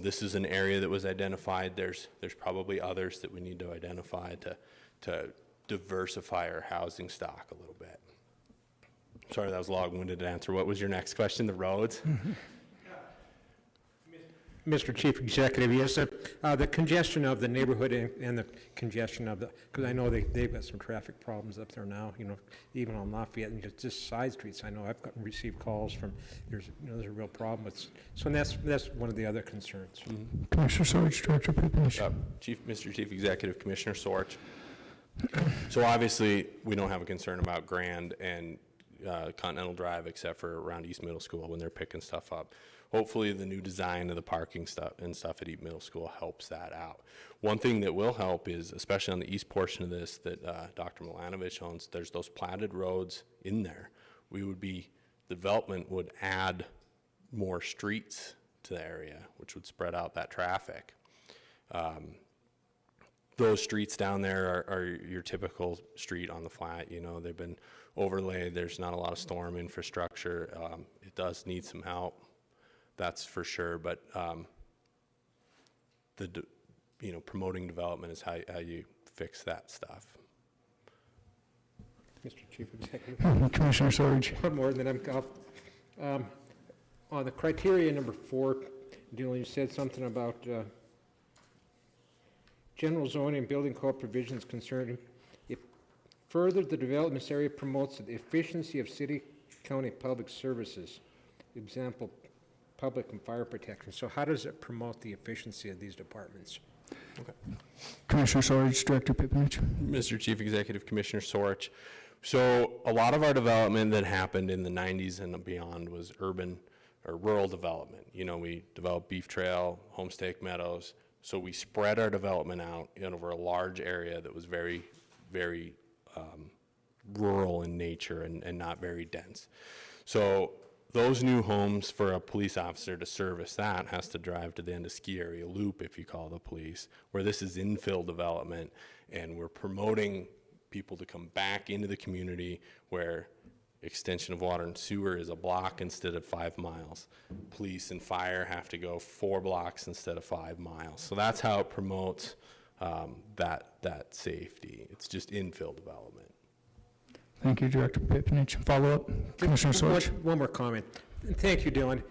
this is an area that was identified. There's probably others that we need to identify to diversify our housing stock a little bit. Sorry, that was a long-winded answer. What was your next question? The roads? Mr. Chief Executive, yes, the congestion of the neighborhood and the congestion of the, because I know they've got some traffic problems up there now, even on Lafayette and just side streets. I know I've received calls from, there's a real problem with, so that's one of the other concerns. Commissioner Sorge, Director Pipinich. Mr. Chief Executive, Commissioner Sorch. So obviously, we don't have a concern about Grand and Continental Drive except for around East Middle School when they're picking stuff up. Hopefully the new design of the parking stuff at East Middle School helps that out. One thing that will help is, especially on the east portion of this that Dr. Milanovich owns, there's those platted roads in there. Development would add more streets to the area, which would spread out that traffic. Those streets down there are your typical street on the flat. They've been overlaid. There's not a lot of storm infrastructure. It does need some help, that's for sure. But promoting development is how you fix that stuff. Mr. Chief Executive. Commissioner Sorge. One more, and then I'm off. On the criteria number 4, Dylan, you said something about general zoning and building code provisions concerning if further the development area promotes the efficiency of city county public services, example, public and fire protection. So how does it promote the efficiency of these departments? Okay. Commissioner Sorge, Director Pipinich. Mr. Chief Executive, Commissioner Sorch. So a lot of our development that happened in the 90s and beyond was urban or rural development. We developed Beef Trail, Homestake Meadows. So we spread our development out over a large area that was very, very rural in nature and not very dense. So those new homes for a police officer to service that has to drive to the end of ski area loop, if you call the police, where this is infill development, and we're promoting people to come back into the community where extension of water and sewer is a block instead of 5 miles. Police and fire have to go 4 blocks instead of 5 miles. So that's how it promotes that safety. It's just infill development. Thank you, Director Pipinich. Follow up, Commissioner Sorge. One more comment. Thank you, Dylan.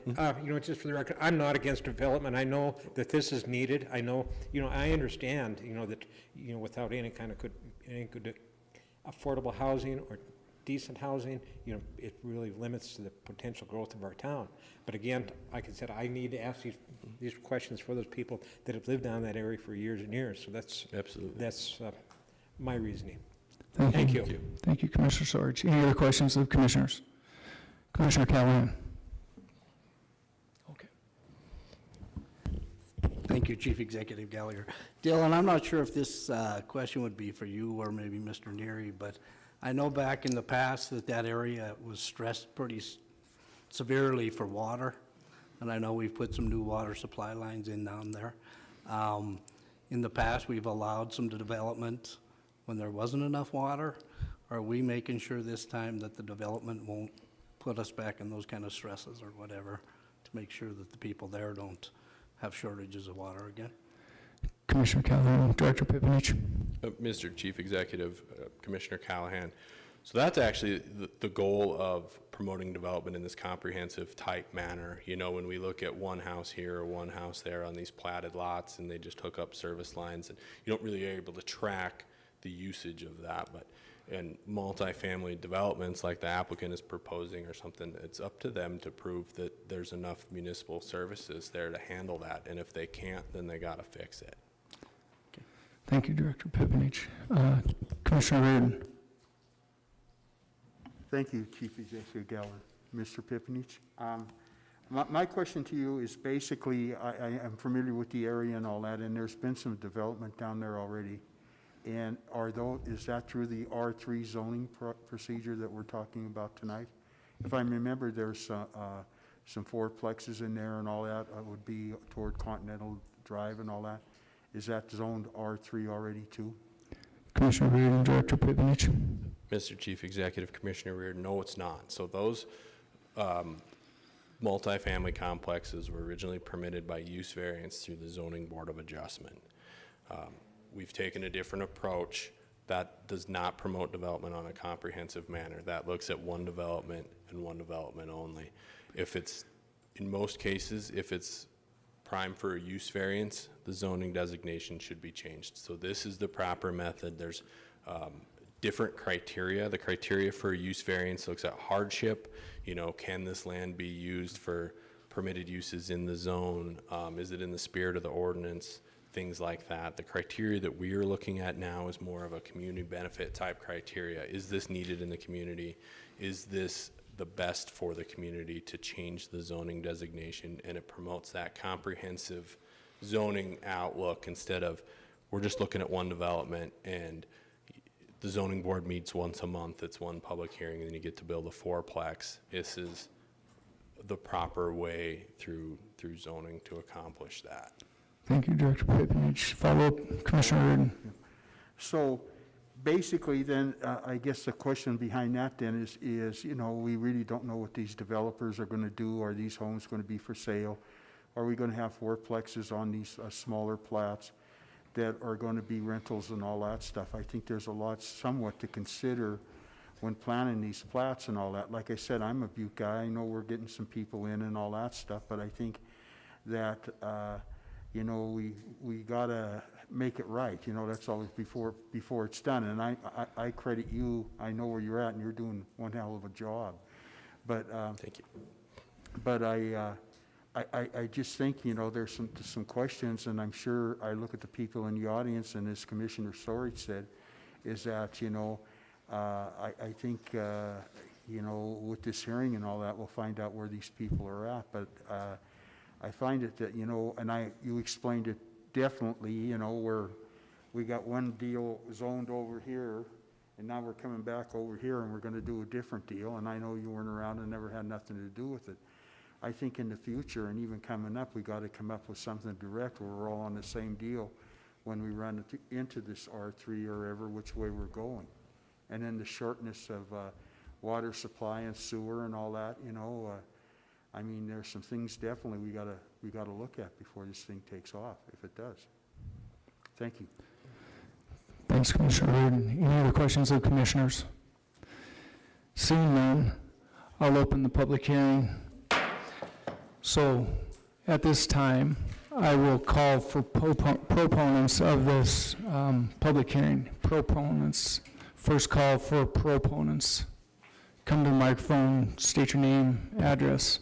Just for the record, I'm not against development. I know that this is needed. I know, I understand, that, without any kind of good affordable housing or decent housing, it really limits the potential growth of our town. But again, like I said, I need to ask these questions for those people that have lived down that area for years and years. So that's my reasoning. Thank you. Thank you, Commissioner Sorge. Any other questions of commissioners? Commissioner Callahan. Okay. Thank you, Chief Executive Gallagher. Dylan, I'm not sure if this question would be for you or maybe Mr. Neary, but I know back in the past that area was stressed pretty severely for water, and I know we've put some new water supply lines in down there. In the past, we've allowed some development when there wasn't enough water. Are we making sure this time that the development won't put us back in those kind of stresses or whatever to make sure that the people there don't have shortages of water again? Commissioner Callahan, Director Pipinich. Mr. Chief Executive, Commissioner Callahan. So that's actually the goal of promoting development in this comprehensive type manner. When we look at one house here or one house there on these platted lots and they just hook up service lines, and you don't really are able to track the usage of that. But in multifamily developments like the applicant is proposing or something, it's up to them to prove that there's enough municipal services there to handle that. And if they can't, then they got to fix it. Thank you, Director Pipinich. Commissioner Reardon. Thank you, Chief Executive Gallagher. Mr. Pipinich. My question to you is basically, I am familiar with the area and all that, and there's been some development down there already. And is that through the R3 zoning procedure that we're talking about tonight? If I remember, there's some fourplexes in there and all that would be toward Continental Drive and all that. Is that zoned R3 already too? Commissioner Reardon, Director Pipinich. Mr. Chief Executive, Commissioner Reardon, no, it's not. So those multifamily complexes were originally permitted by use variance through the Zoning Board of Adjustment. We've taken a different approach that does not promote development on a comprehensive manner. That looks at one development and one development only. In most cases, if it's prime for a use variance, the zoning designation should be changed. So this is the proper method. There's different criteria. The criteria for a use variance looks at hardship. You know, can this land be used for permitted uses in the zone? Is it in the spirit of the ordinance? Things like that. The criteria that we are looking at now is more of a community benefit type criteria. Is this needed in the community? Is this the best for the community to change the zoning designation? And it promotes that comprehensive zoning outlook instead of we're just looking at one development and the zoning board meets once a month. It's one public hearing and then you get to build a fourplex. This is the proper way through zoning to accomplish that. Thank you, Director Pipinich. Follow-up, Commissioner Reardon. So basically then, I guess the question behind that then is, you know, we really don't know what these developers are going to do. Are these homes going to be for sale? Are we going to have fourplexes on these smaller plats that are going to be rentals and all that stuff? I think there's a lot somewhat to consider when planning these plats and all that. Like I said, I'm a Butte guy. I know we're getting some people in and all that stuff, but I think that, you know, we gotta make it right. You know, that's always before it's done. And I credit you. I know where you're at, and you're doing one hell of a job. But Thank you. But I just think, you know, there's some questions, and I'm sure I look at the people in the audience, and as Commissioner Sorich said, is that, you know, I think, you know, with this hearing and all that, we'll find out where these people are at. But I find it that, you know, and you explained it definitely, you know, where we got one deal zoned over here, and now we're coming back over here and we're going to do a different deal. And I know you weren't around and never had nothing to do with it. I think in the future and even coming up, we got to come up with something direct where we're all on the same deal when we run into this R3 or ever which way we're going. And then the shortness of water supply and sewer and all that, you know, I mean, there's some things definitely we gotta look at before this thing takes off, if it does. Thank you. Thanks, Commissioner Reardon. Any other questions of commissioners? Seeing none, I'll open the public hearing. So at this time, I will call for proponents of this public hearing. Proponents. First call for proponents. Come to the microphone, state your name, address.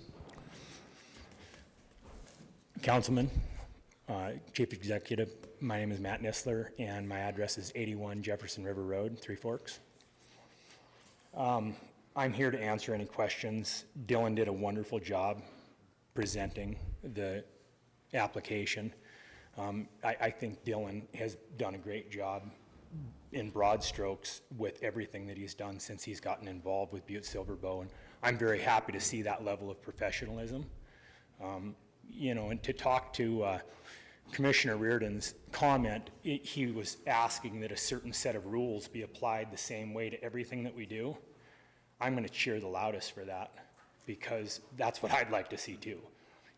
Councilman, Chief Executive, my name is Matt Nistler, and my address is 81 Jefferson River Road, Three Forks. I'm here to answer any questions. Dylan did a wonderful job presenting the application. I think Dylan has done a great job in broad strokes with everything that he's done since he's gotten involved with Butte-Silver, and I'm very happy to see that level of professionalism. You know, and to talk to Commissioner Reardon's comment, he was asking that a certain set of rules be applied the same way to everything that we do. I'm going to cheer the loudest for that because that's what I'd like to see too.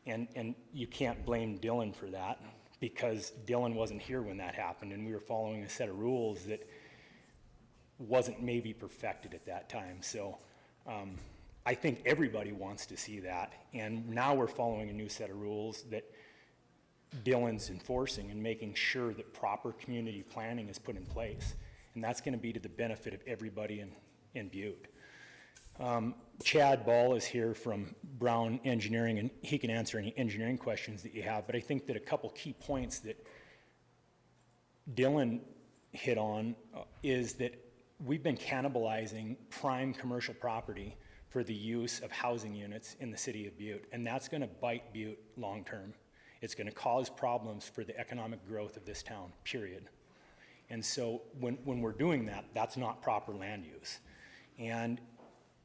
And you can't blame Dylan for that because Dylan wasn't here when that happened and we were following a set of rules that wasn't maybe perfected at that time. So I think everybody wants to see that, and now we're following a new set of rules that Dylan's enforcing and making sure that proper community planning is put in place, and that's going to be to the benefit of everybody in Butte. Chad Ball is here from Brown Engineering, and he can answer any engineering questions that you have, but I think that a couple key points that Dylan hit on is that we've been cannibalizing prime commercial property for the use of housing units in the city of Butte, and that's going to bite Butte long term. It's going to cause problems for the economic growth of this town, period. And so when we're doing that, that's not proper land use. And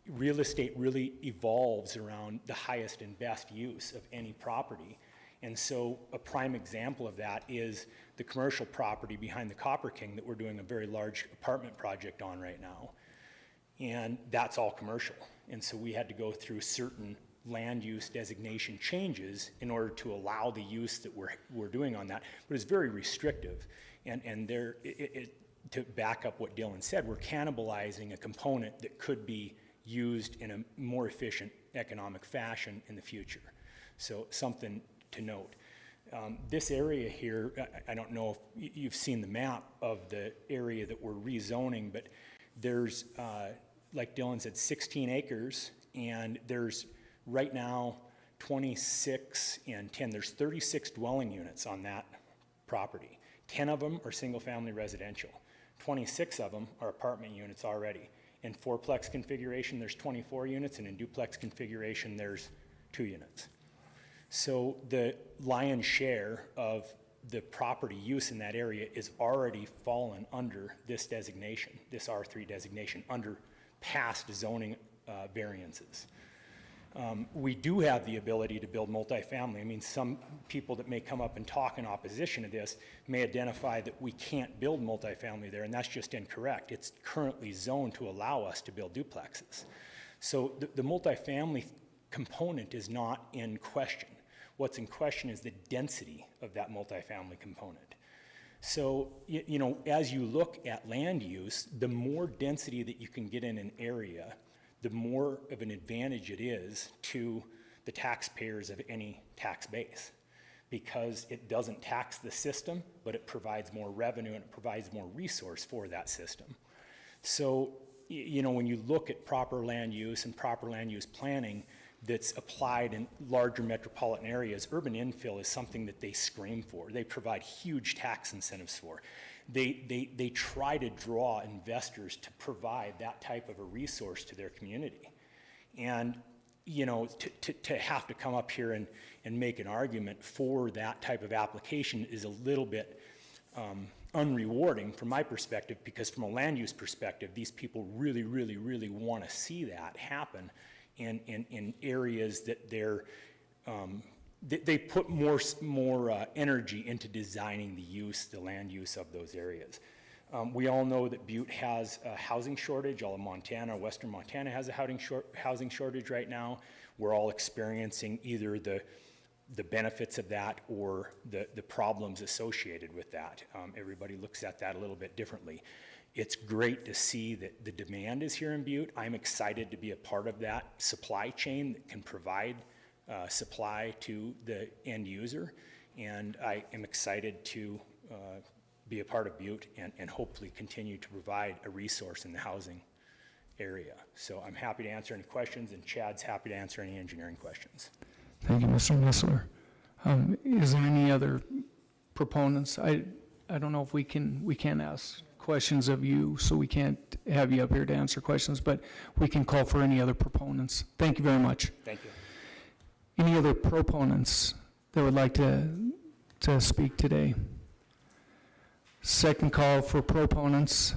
real estate really evolves around the highest and best use of any property. And so a prime example of that is the commercial property behind the Copper King that we're doing a very large apartment project on right now. And that's all commercial. And so we had to go through certain land use designation changes in order to allow the use that we're doing on that. But it's very restrictive. And there, to back up what Dylan said, we're cannibalizing a component that could be used in a more efficient economic fashion in the future. So something to note. this area here, I don't know if you've seen the map of the area that we're rezoning, but there's, like Dylan said, 16 acres, and there's right now 26 and 10. There's 36 dwelling units on that property. 10 of them are single-family residential. 26 of them are apartment units already. In fourplex configuration, there's 24 units, and in duplex configuration, there's 2 units. So the lion's share of the property use in that area is already fallen under this designation, this R3 designation, under past zoning variances. We do have the ability to build multifamily. I mean, some people that may come up and talk in opposition to this may identify that we can't build multifamily there, and that's just incorrect. It's currently zoned to allow us to build duplexes. So the multifamily component is not in question. What's in question is the density of that multifamily component. So, you know, as you look at land use, the more density that you can get in an area, the more of an advantage it is to the taxpayers of any tax base, because it doesn't tax the system, but it provides more revenue and it provides more resource for that system. So, you know, when you look at proper land use and proper land use planning that's applied in larger metropolitan areas, urban infill is something that they scream for. They provide huge tax incentives for. They try to draw investors to provide that type of a resource to their community. And, you know, to have to come up here and make an argument for that type of application is a little bit unrewarding from my perspective, because from a land use perspective, these people really, really, really want to see that happen in areas that they put more energy into designing the land use of those areas. We all know that Butte has a housing shortage. All of Montana, western Montana has a housing shortage right now. We're all experiencing either the benefits of that or the problems associated with that. Everybody looks at that a little bit differently. It's great to see that the demand is here in Butte. I'm excited to be a part of that supply chain that can provide supply to the end user, and I am excited to be a part of Butte and hopefully continue to provide a resource in the housing area. So I'm happy to answer any questions, and Chad's happy to answer any engineering questions. Thank you, Mr. Missler. Is there any other proponents? I don't know if we can ask questions of you, so we can't have you up here to answer questions, but we can call for any other proponents. Thank you very much. Thank you. Any other proponents that would like to speak today? Second call for proponents.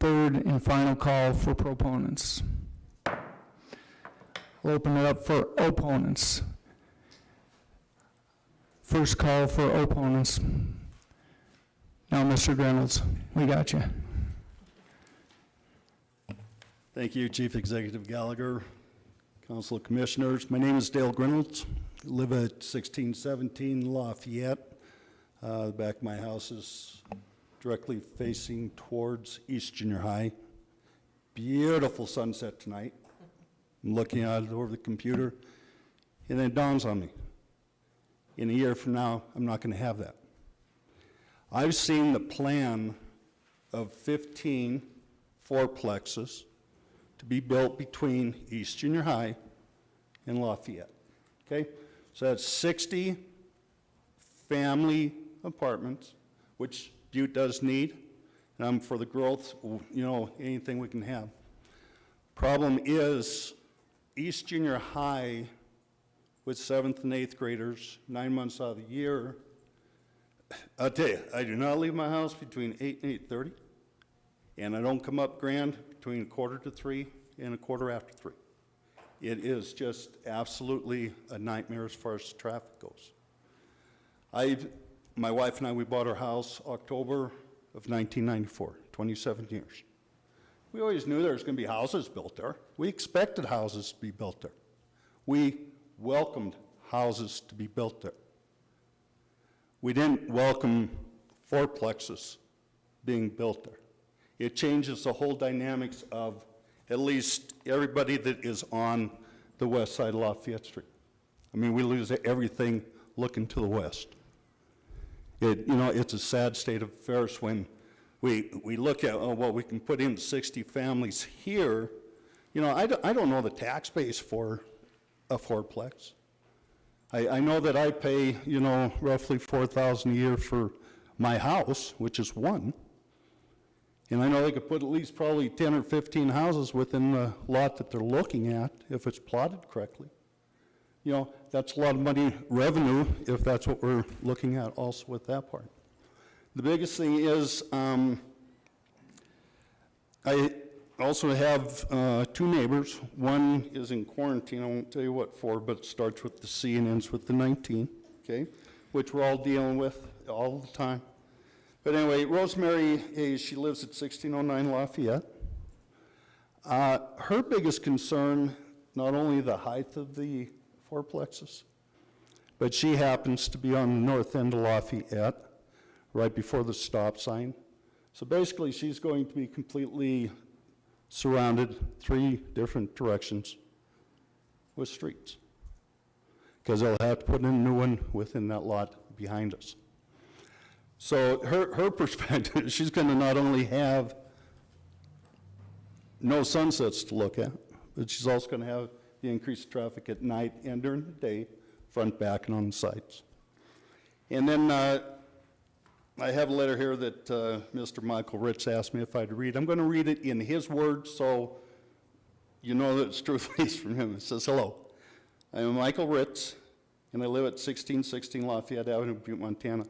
Third and final call for proponents. I'll open it up for opponents. First call for opponents. Now, Mr. Reynolds, we got you. Thank you, Chief Executive Gallagher, Council of Commissioners. My name is Dale Reynolds. I live at 1617 Lafayette. The back of my house is directly facing towards East Junior High. Beautiful sunset tonight. I'm looking at it over the computer, and then it dawns on me. In a year from now, I'm not going to have that. I've seen the plan of 15 fourplexes to be built between East Junior High and Lafayette, okay? So that's 60 family apartments, which Butte does need, and I'm for the growth, you know, anything we can have. Problem is, East Junior High with 7th and 8th graders, 9 months out of the year, I'll tell you, I do not leave my house between 8 and 8:30, and I don't come up Grand between 2:45 and 3:15. It is just absolutely a nightmare as far as traffic goes. My wife and I, we bought our house October of 1994, 27 years. We always knew there was going to be houses built there. We expected houses to be built there. We welcomed houses to be built there. We didn't welcome fourplexes being built there. It changes the whole dynamics of at least everybody that is on the west side of Lafayette Street. I mean, we lose everything looking to the west. It's a sad state of affairs when we look at, oh, well, we can put in 60 families here. I don't know the tax base for a fourplex. I know that I pay, roughly $4,000 a year for my house, which is one. And I know they could put at least probably 10 or 15 houses within the lot that they're looking at if it's plotted correctly. That's a lot of money revenue if that's what we're looking at also with that part. The biggest thing is I also have two neighbors. One is in quarantine. I won't tell you what for, but it starts with the C and ends with the 19, okay, which we're all dealing with all the time. But anyway, Rosemary Hayes, she lives at 1609 Lafayette. Her biggest concern, not only the height of the fourplexes, but she happens to be on the north end of Lafayette, right before the stop sign. So basically, she's going to be completely surrounded 3 different directions with streets, because they'll have to put in a new one within that lot behind us. So her perspective, she's going to not only have no sunsets to look at, but she's also going to have the increased traffic at night and during the day, front, back, and on the sides. And then I have a letter here that Mr. Michael Ritz asked me if I'd read. I'm going to read it in his words so you know that it's truthfully from him. It says, "Hello, I am Michael Ritz, and I live at 1616 Lafayette Avenue, Butte, Montana.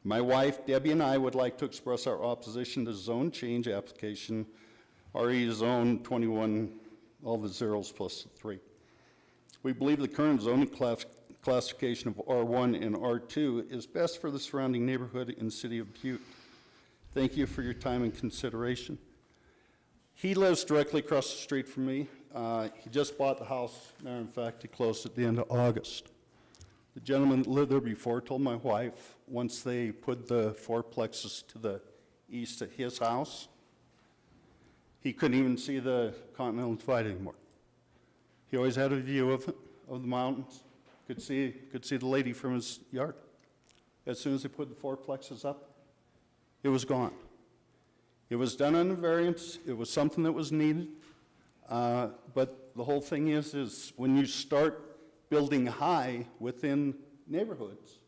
My wife, Debbie, and I would like to express our opposition to zone change application, RE Zone 21, all the zeros plus the 3. We believe the current zoning classification of R1 and R2 is best for the surrounding neighborhood in the city of Butte. Thank you for your time and consideration." He lives directly across the street from me. He just bought the house. Matter of fact, he closed at the end of August. The gentleman that lived there before told my wife, once they put the fourplexes to the east of his house, he couldn't even see the Continental Divide anymore. He always had a view of it, of the mountains, could see the lady from his yard. As soon as they put the fourplexes up, it was gone. It was done on a variance. It was something that was needed. But the whole thing is when you start building high within neighborhoods,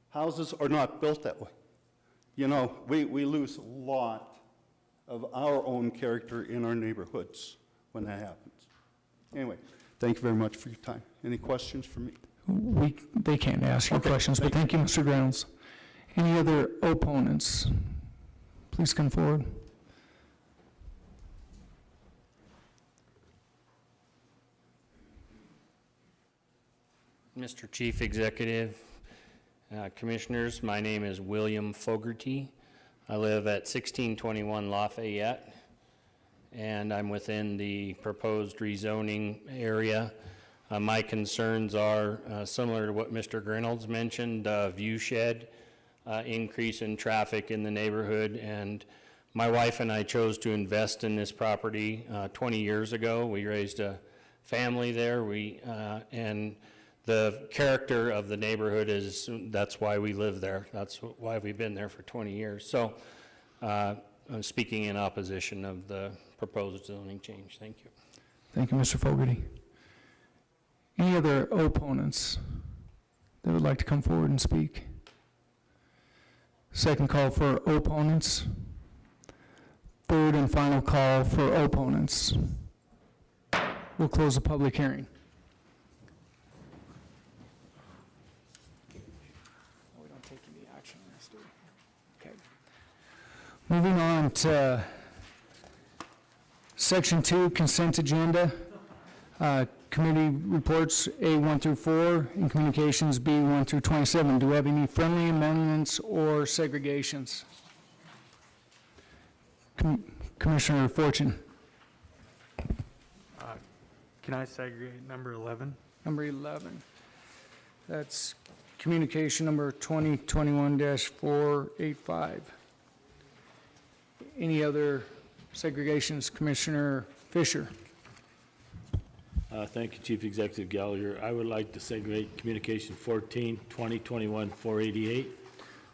houses are not built that way. We lose a lot of our own character in our neighborhoods when that happens. Anyway, thank you very much for your time. Any questions for me? They can't ask you questions, but thank you, Mr. Reynolds. Any other opponents? Please come forward. Mr. Chief Executive, Commissioners, my name is William Fogarty. I live at 1621 Lafayette, and I'm within the proposed rezoning area. My concerns are similar to what Mr. Reynolds mentioned, view shed, increase in traffic in the neighborhood, and my wife and I chose to invest in this property 20 years ago. We raised a family there, and the character of the neighborhood that's why we live there. That's why we've been there for 20 years. So I'm speaking in opposition of the proposed zoning change. Thank you. Thank you, Mr. Fogarty. Any other opponents that would like to come forward and speak? Second call for opponents. Third and final call for opponents. We'll close the public hearing. We don't take any action on this, do we? Okay. Moving on to Section 2, consent agenda. Committee reports A1 through 4 and communications B1 through 27. Do we have any friendly amendments or segregations? Commissioner Fortune. Can I segregate number 11? Number 11. That's communication number 2021-485. Any other segregations? Commissioner Fisher. Thank you, Chief Executive Gallagher. I would like to segregate Communication 14, 2021, 488.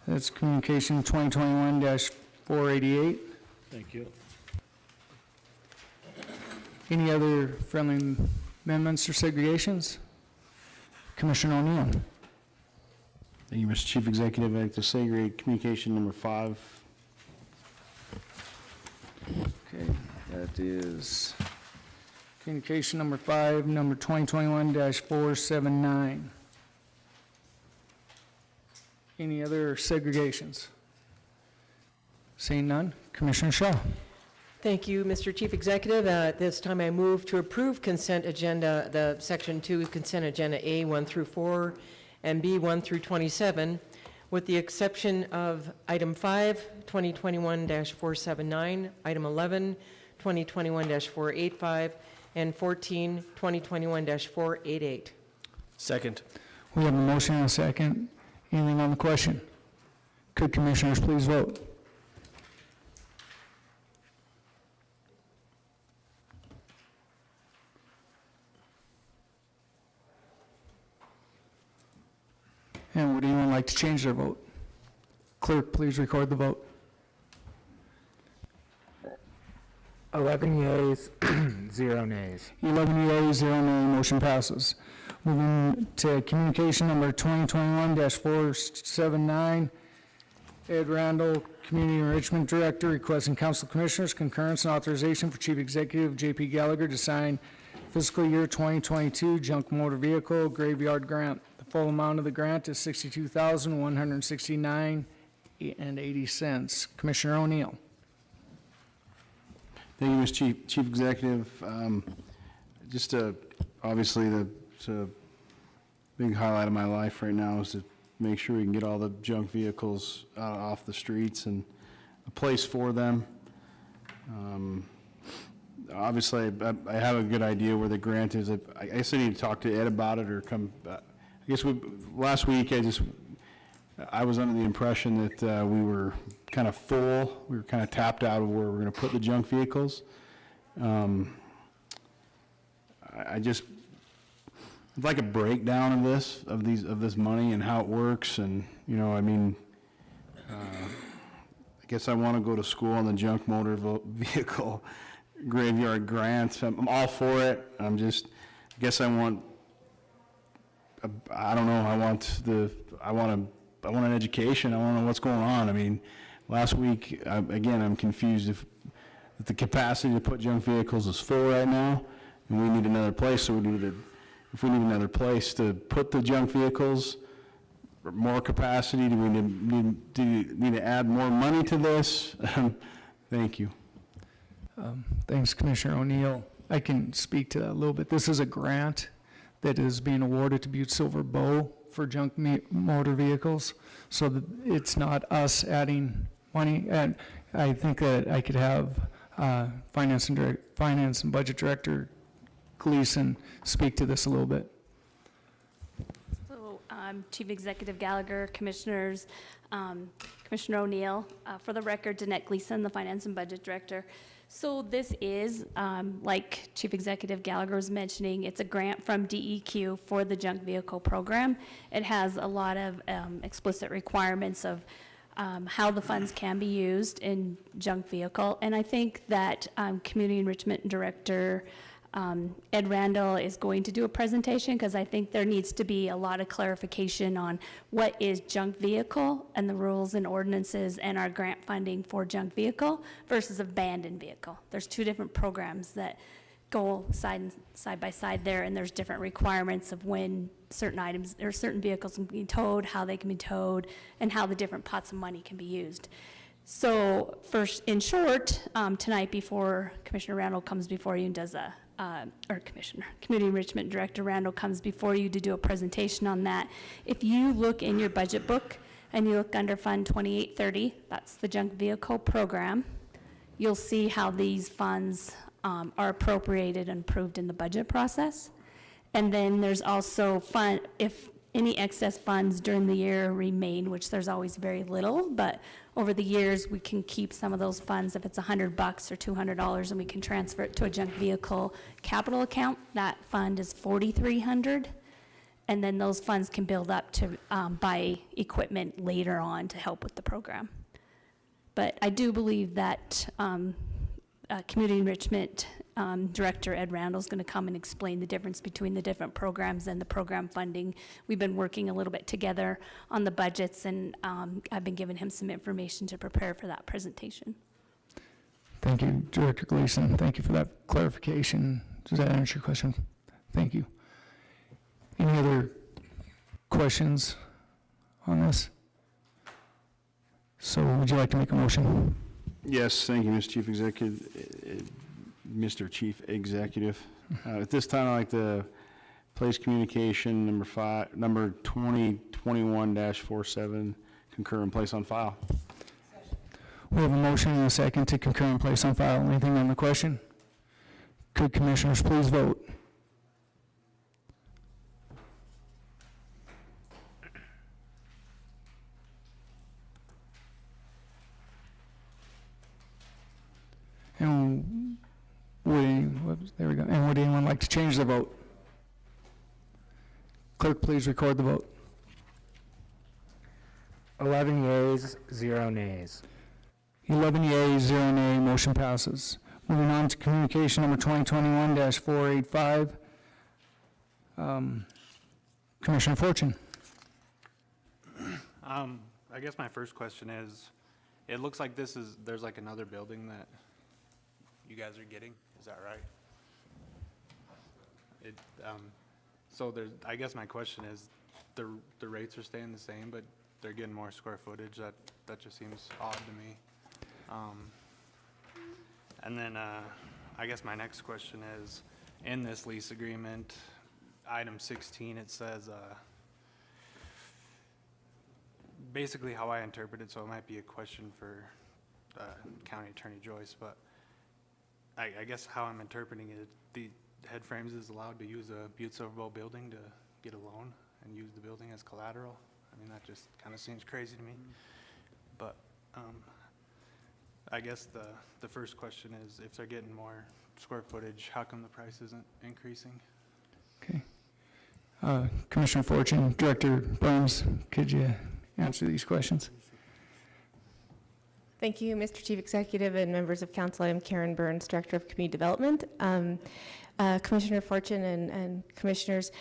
That's Communication 2021-488. Thank you. Any other friendly amendments or segregations? Commissioner O'Neill. Thank you, Mr. Chief Executive. I'd like to segregate Communication number 5. Okay, that is Communication number 5, number 2021-479. Any other segregations? Seeing none, Commissioner Shaw. Thank you, Mr. Chief Executive. At this time, I move to approve consent agenda, the Section 2 consent agenda A 1 through 4 and B 1 through 27, with the exception of item 5, 2021-479, item 11, 2021-485, and 14, 2021-488. Second. We have a motion and a second. Anything on the question? Could commissioners please vote? And would anyone like to change their vote? Clerk, please record the vote. 11 yeas, 0 nays. 11 yeas, 0 nay, motion passes. Moving to communication number 2021-479, Ed Randall, Community Enrichment Director, requesting Council Commissioners concurrence and authorization for Chief Executive J.P. Gallagher to sign fiscal year 2022 junk motor vehicle graveyard grant. The full amount of the grant is $62,169.80. Commissioner O'Neill. Thank you, Mr. Chief Executive. Obviously, it's a big highlight of my life right now is to make sure we can get all the junk vehicles off the streets and a place for them. Obviously, I have a good idea where the grant is. I guess I need to talk to Ed about it or come. I guess last week I was under the impression that we were kind of full. We were kind of tapped out of where we're going to put the junk vehicles. I'd like a breakdown of this money and how it works, and I guess I want to go to school on the junk motor vehicle graveyard grant. I'm all for it. I guess I want. I don't know. I want an education. I want to know what's going on. Last week, again, I'm confused if the capacity to put junk vehicles is full right now, and we need another place. So if we need another place to put the junk vehicles, or more capacity, do we need to add more money to this? Thank you. Thanks, Commissioner O'Neill. I can speak to that a little bit. This is a grant that is being awarded to Butte-Silver for junk motor vehicles, so that it's not us adding money. And I think that I could have Finance and Budget Director Gleason speak to this a little bit. So, Chief Executive Gallagher, Commissioners, Commissioner O'Neill, for the record, Danette Gleason, the Finance and Budget Director. So this is, like Chief Executive Gallagher was mentioning, it's a grant from DEQ for the junk vehicle program. It has a lot of explicit requirements of how the funds can be used in junk vehicle. And I think that Community Enrichment Director Ed Randall is going to do a presentation, because I think there needs to be a lot of clarification on what is junk vehicle and the rules and ordinances and our grant funding for junk vehicle versus abandoned vehicle. There's two different programs that go side by side there, and there's different requirements of when certain items or certain vehicles can be towed, how they can be towed, and how the different pots of money can be used. So first, in short, tonight before Commissioner Randall comes before you and does Community Enrichment Director Randall comes before you to do a presentation on that. If you look in your budget book and you look under Fund 2830, that's the junk vehicle program, you'll see how these funds are appropriated and approved in the budget process. And then there's also if any excess funds during the year remain, which there's always very little, but over the years, we can keep some of those funds. If it's $100 or $200 and we can transfer it to a junk vehicle capital account, that fund is $4,300. And then those funds can build up to buy equipment later on to help with the program. But I do believe that Community Enrichment Director Ed Randall is going to come and explain the difference between the different programs and the program funding. We've been working a little bit together on the budgets, and I've been giving him some information to prepare for that presentation. Thank you, Director Gleason. Thank you for that clarification. Does that answer your question? Thank you. Any other questions on this? So would you like to make a motion? Yes, thank you, Mr. Chief Executive. Mr. Chief Executive. At this time, I'd like to place communication number 2021-47, concur and place on file. We have a motion and a second to concur and place on file. Anything on the question? Could commissioners please vote? And there we go. And would anyone like to change the vote? Clerk, please record the vote. 11 yeas, 0 nays. 11 yeas, 0 nay, motion passes. Moving on to communication number 2021-485. Commissioner Fortune. I guess my first question is, it looks like there's like another building that you guys are getting, is that right? I guess my question is, the rates are staying the same, but they're getting more square footage. That just seems odd to me. And then I guess my next question is, in this lease agreement, item 16, it says, basically how I interpret it, so it might be a question for County Attorney Joyce, but I guess how I'm interpreting it, the Head Frames is allowed to use a Butte-Silver building to get a loan and use the building as collateral. I mean, that just kind of seems crazy to me. But I guess the first question is, if they're getting more square footage, how come the price isn't increasing? Okay. Commissioner Fortune, Director Burns, could you answer these questions? Thank you, Mr. Chief Executive and members of council. I'm Karen Burns, Director of Community Development. Commissioner Fortune and commissioners,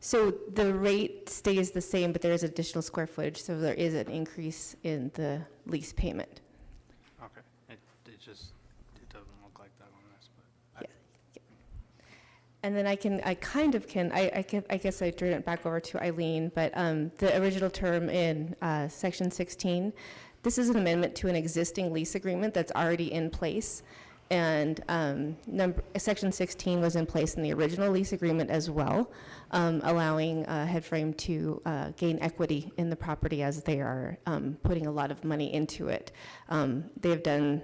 so the rate stays the same, but there is additional square footage, so there is an increase in the lease payment. Okay, it doesn't look like that on this, but. And then I guess I turn it back over to Eileen, but the original term in section 16, this is an amendment to an existing lease agreement that's already in place. And section 16 was in place in the original lease agreement as well, allowing Headframe to gain equity in the property as they are putting a lot of money into it. They've done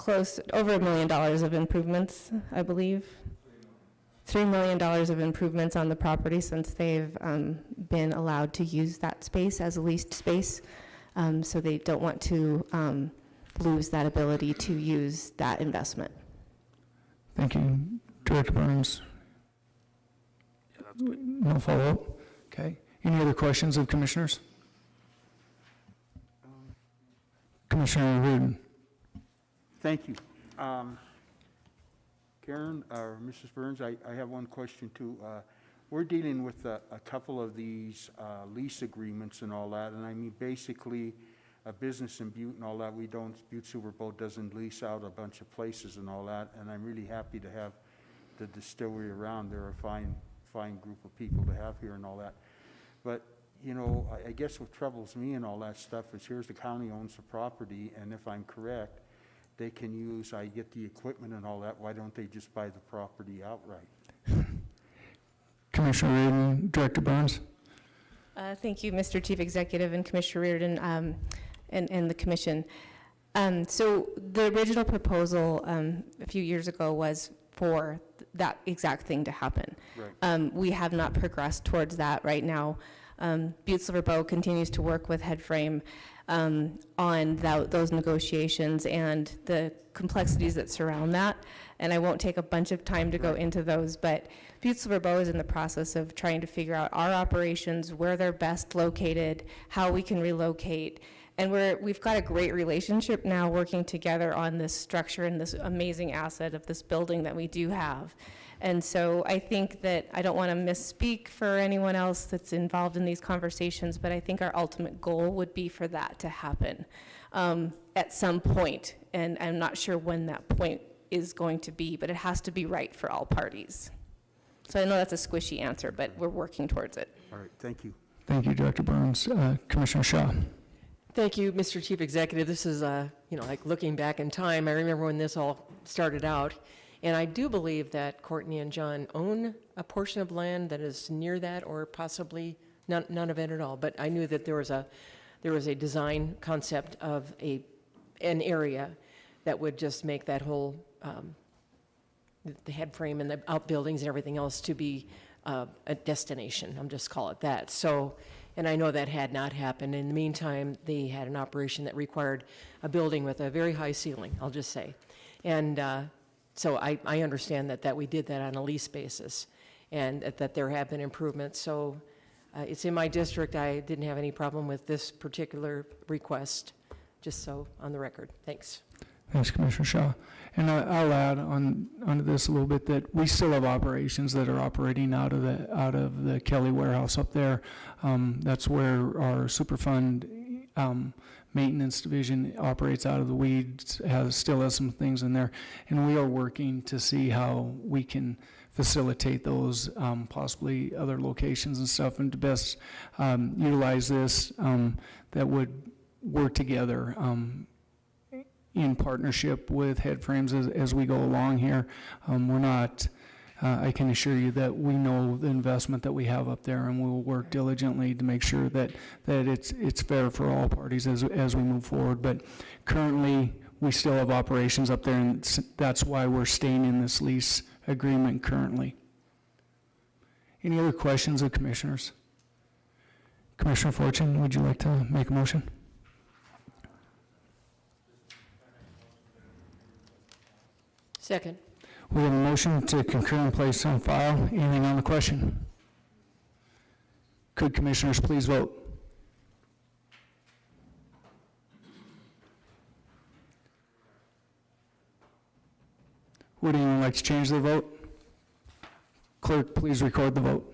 over $1 million of improvements, I believe. $3 million of improvements on the property since they've been allowed to use that space as a leased space. So they don't want to lose that ability to use that investment. Thank you, Director Burns. Yeah, that's good. No follow-up? Okay. Any other questions of commissioners? Commissioner Reardon. Thank you. Karen, or Mrs. Burns, I have one question too. We're dealing with a couple of these lease agreements and all that, and I mean, basically, a business in Butte and all that, Butte-Silver doesn't lease out a bunch of places and all that, and I'm really happy to have the distillery around. They're a fine group of people to have here and all that. But, you know, I guess what troubles me and all that stuff is here's the county owns the property, and if I'm correct, they can use, I get the equipment and all that, why don't they just buy the property outright? Commissioner Reardon, Director Burns. Thank you, Mr. Chief Executive and Commissioner Reardon and the Commission. So the original proposal a few years ago was for that exact thing to happen. Right. We have not progressed towards that right now. Butte-Silver continues to work with Headframe on those negotiations and the complexities that surround that. And I won't take a bunch of time to go into those, but Butte-Silver Bow is in the process of trying to figure out our operations, where they're best located, how we can relocate. And we've got a great relationship now working together on this structure and this amazing asset of this building that we do have. And so I think that, I don't want to misspeak for anyone else that's involved in these conversations, but I think our ultimate goal would be for that to happen at some point. And I'm not sure when that point is going to be, but it has to be right for all parties. So I know that's a squishy answer, but we're working towards it. All right, thank you. Thank you, Director Burns. Commissioner Shaw. Thank you, Mr. Chief Executive. This is, like looking back in time. I remember when this all started out, and I do believe that Courtney and John own a portion of land that is near that, or possibly none of it at all. But I knew that there was a design concept of an area that would just make that whole the head frame and the outbuildings and everything else to be a destination. I'm just call it that. So. And I know that had not happened. In the meantime, they had an operation that required a building with a very high ceiling, I'll just say. And so I understand that we did that on a lease basis, and that there have been improvements. So it's in my district. I didn't have any problem with this particular request, just so on the record. Thanks. Thanks, Commissioner Shaw. And I'll add onto this a little bit that we still have operations that are operating out of the Kelly warehouse up there. That's where our Superfund maintenance division operates out of. The weeds still has some things in there, and we are working to see how we can facilitate those, possibly other locations and stuff, and to best utilize this that would work together in partnership with Headframes as we go along here. We're not, I can assure you that we know the investment that we have up there, and we will work diligently to make sure that it's fair for all parties as we move forward. But currently, we still have operations up there, and that's why we're staying in this lease agreement currently. Any other questions of commissioners? Commissioner Fortune, would you like to make a motion? Second. We have a motion to concur and place on file. Anything on the question? Could commissioners please vote? Would anyone like to change their vote? Clerk, please record the vote.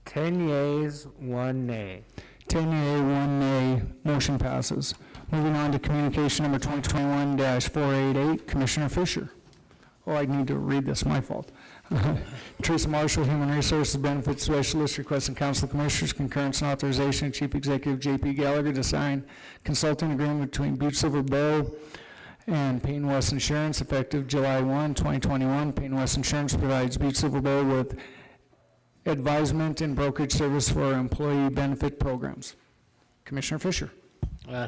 Ten yeas, one nay. 10 yea, 1 nay, motion passes. Moving on to communication number 2021-488, Commissioner Fisher. Oh, I need to read this, my fault. Teresa Marshall, Human Resources Benefits Specialist, requesting Council of Commissioners concurrence and authorization of Chief Executive J.P. Gallagher to sign consulting agreement between Butte-Silver Bow and Payne West Insurance effective July 1, 2021. Payne West Insurance provides Butte-Silver Bow with advisement and brokerage service for employee benefit programs. Commissioner Fisher.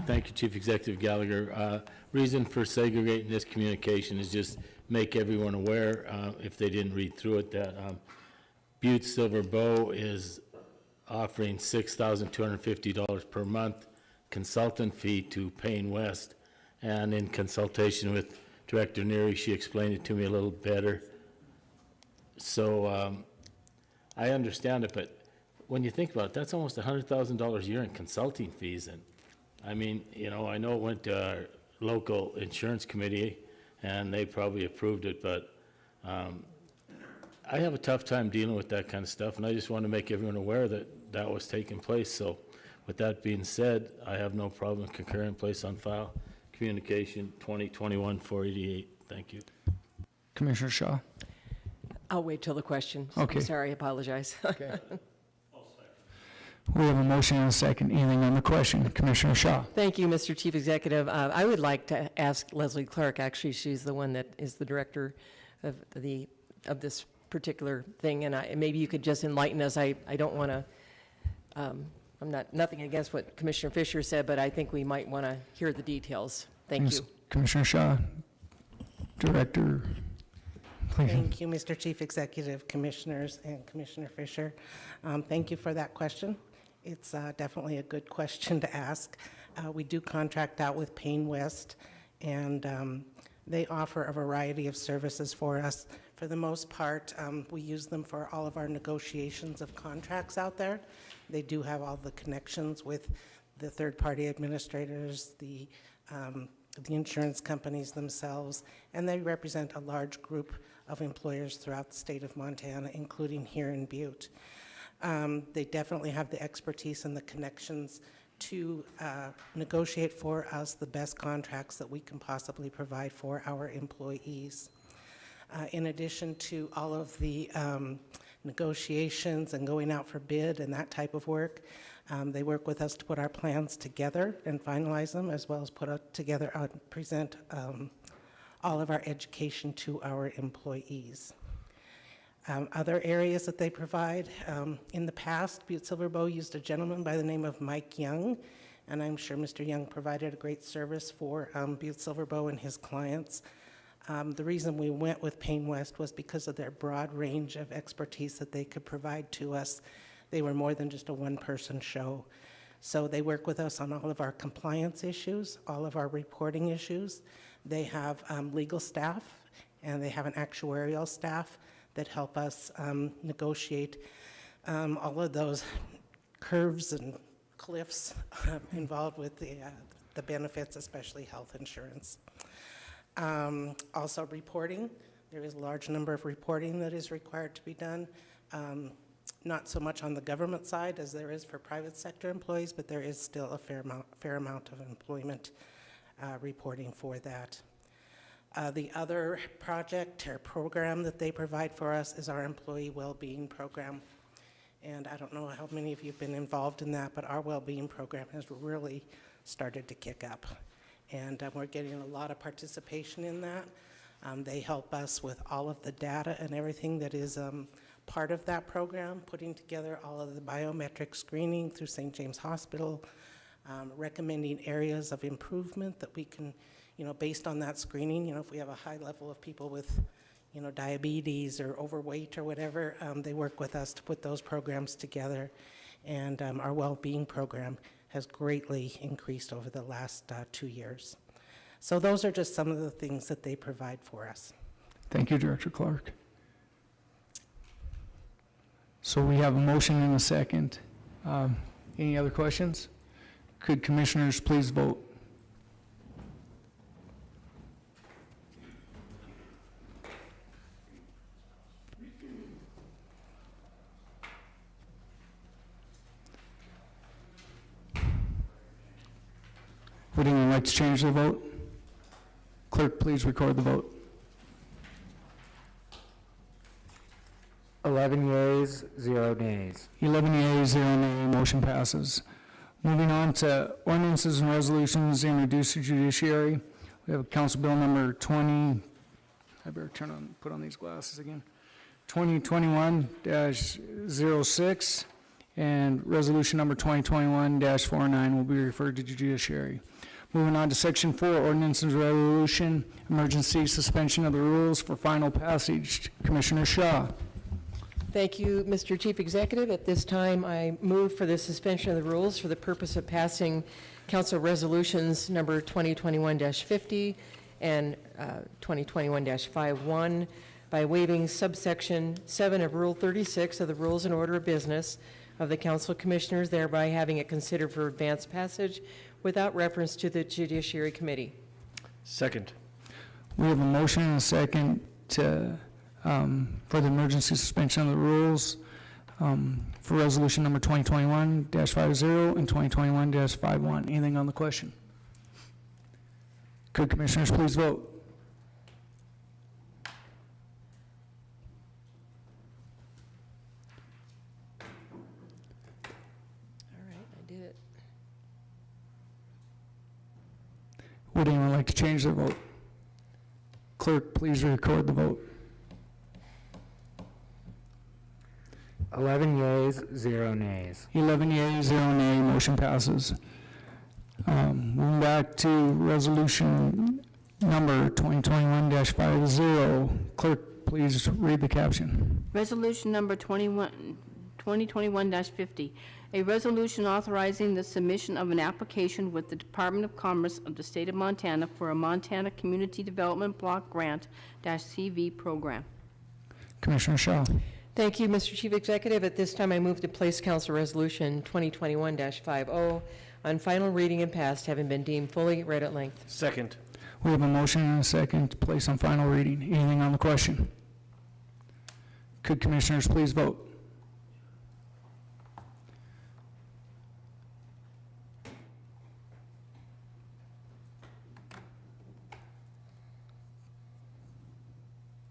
Thank you, Chief Executive Gallagher. Reason for segregating this communication is just make everyone aware, if they didn't read through it, that Butte-Silver Bow is offering $6,250 per month consultant fee to Payne West. And in consultation with Director Neary, she explained it to me a little better. So I understand it, but when you think about it, that's almost $100,000 a year in consulting fees. And I mean, I know it went to our local insurance committee and they probably approved it, but I have a tough time dealing with that kind of stuff, and I just want to make everyone aware that that was taking place. So with that being said, I have no problem concurring place on file. Communication 2021-488. Thank you. Commissioner Shaw. I'll wait till the question. Okay. I'm sorry, I apologize. Okay. We have a motion and a second. Anything on the question? Commissioner Shaw. Thank you, Mr. Chief Executive. I would like to ask Leslie Clark, actually, she's the one that is the director of this particular thing, and maybe you could just enlighten us. I don't want to, I'm nothing against what Commissioner Fisher said, but I think we might want to hear the details. Thank you. Commissioner Shaw. Director Please. Thank you, Mr. Chief Executive, Commissioners, and Commissioner Fisher. Thank you for that question. It's definitely a good question to ask. We do contract out with Payne West, and they offer a variety of services for us. For the most part, we use them for all of our negotiations of contracts out there. They do have all the connections with the third-party administrators, the insurance companies themselves, and they represent a large group of employers throughout the state of Montana, including here in Butte. They definitely have the expertise and the connections to negotiate for us the best contracts that we can possibly provide for our employees. In addition to all of the negotiations and going out for bid and that type of work, they work with us to put our plans together and finalize them, as well as put together and present all of our education to our employees. Other areas that they provide, in the past, Butte-Silver Bow used a gentleman by the name of Mike Young, and I'm sure Mr. Young provided a great service for Butte-Silver Bow and his clients. The reason we went with Payne West was because of their broad range of expertise that they could provide to us. They were more than just a one-person show. So they work with us on all of our compliance issues, all of our reporting issues. They have legal staff, and they have an actuarial staff that help us negotiate all of those curves and cliffs involved with the benefits, especially health insurance. Also reporting. There is a large number of reporting that is required to be done. Not so much on the government side as there is for private sector employees, but there is still a fair amount of employment reporting for that. The other project or program that they provide for us is our employee well-being program. And I don't know how many of you have been involved in that, but our well-being program has really started to kick up. And we're getting a lot of participation in that. They help us with all of the data and everything that is part of that program, putting together all of the biometric screening through St. James Hospital, recommending areas of improvement that we can, based on that screening, if we have a high level of people with, diabetes or overweight or whatever, they work with us to put those programs together. And our well-being program has greatly increased over the last 2 years. So those are just some of the things that they provide for us. Thank you, Director Clark. So we have a motion and a second. Any other questions? Could commissioners please vote? Would anyone like to change their vote? Clerk, please record the vote. 11 yeas, 0 nays. 11 yeas, 0 nay, motion passes. Moving on to ordinances and resolutions introduced to judiciary. We have Council Bill number 20, I better put on these glasses again, 2021-06, and resolution number 2021-49 will be referred to judiciary. Moving on to section 4, ordinance and resolution, emergency suspension of the rules for final passage. Commissioner Shaw. Thank you, Mr. Chief Executive. At this time, I move for the suspension of the rules for the purpose of passing Council Resolutions number 2021-50 and 2021-51 by waiving subsection 7 of Rule 36 of the Rules and Order of Business of the Council of Commissioners, thereby having it considered for advanced passage without reference to the Judiciary Committee. Second. We have a motion and a second to for the emergency suspension of the rules for resolution number 2021-50 and 2021-51. Anything on the question? Could commissioners please vote? All right, I did it. Would anyone like to change their vote? Clerk, please record the vote. 11 yeas, 0 nays. 11 yeas, 0 nay, motion passes. Moving back to resolution number 2021-50. Clerk, Clerk, please read the caption. Resolution number 2021-50, a resolution authorizing the submission of an application with the Department of Commerce of the State of Montana for a Montana Community Development Block Grant-CV program. Commissioner Shaw. Thank you, Mr. Chief Executive. At this time, I move to place Council Resolution 2021-50 on final reading and passed, having been deemed fully read at length. Second. We have a motion and a second to place on final reading. Anything on the question? Could commissioners please vote?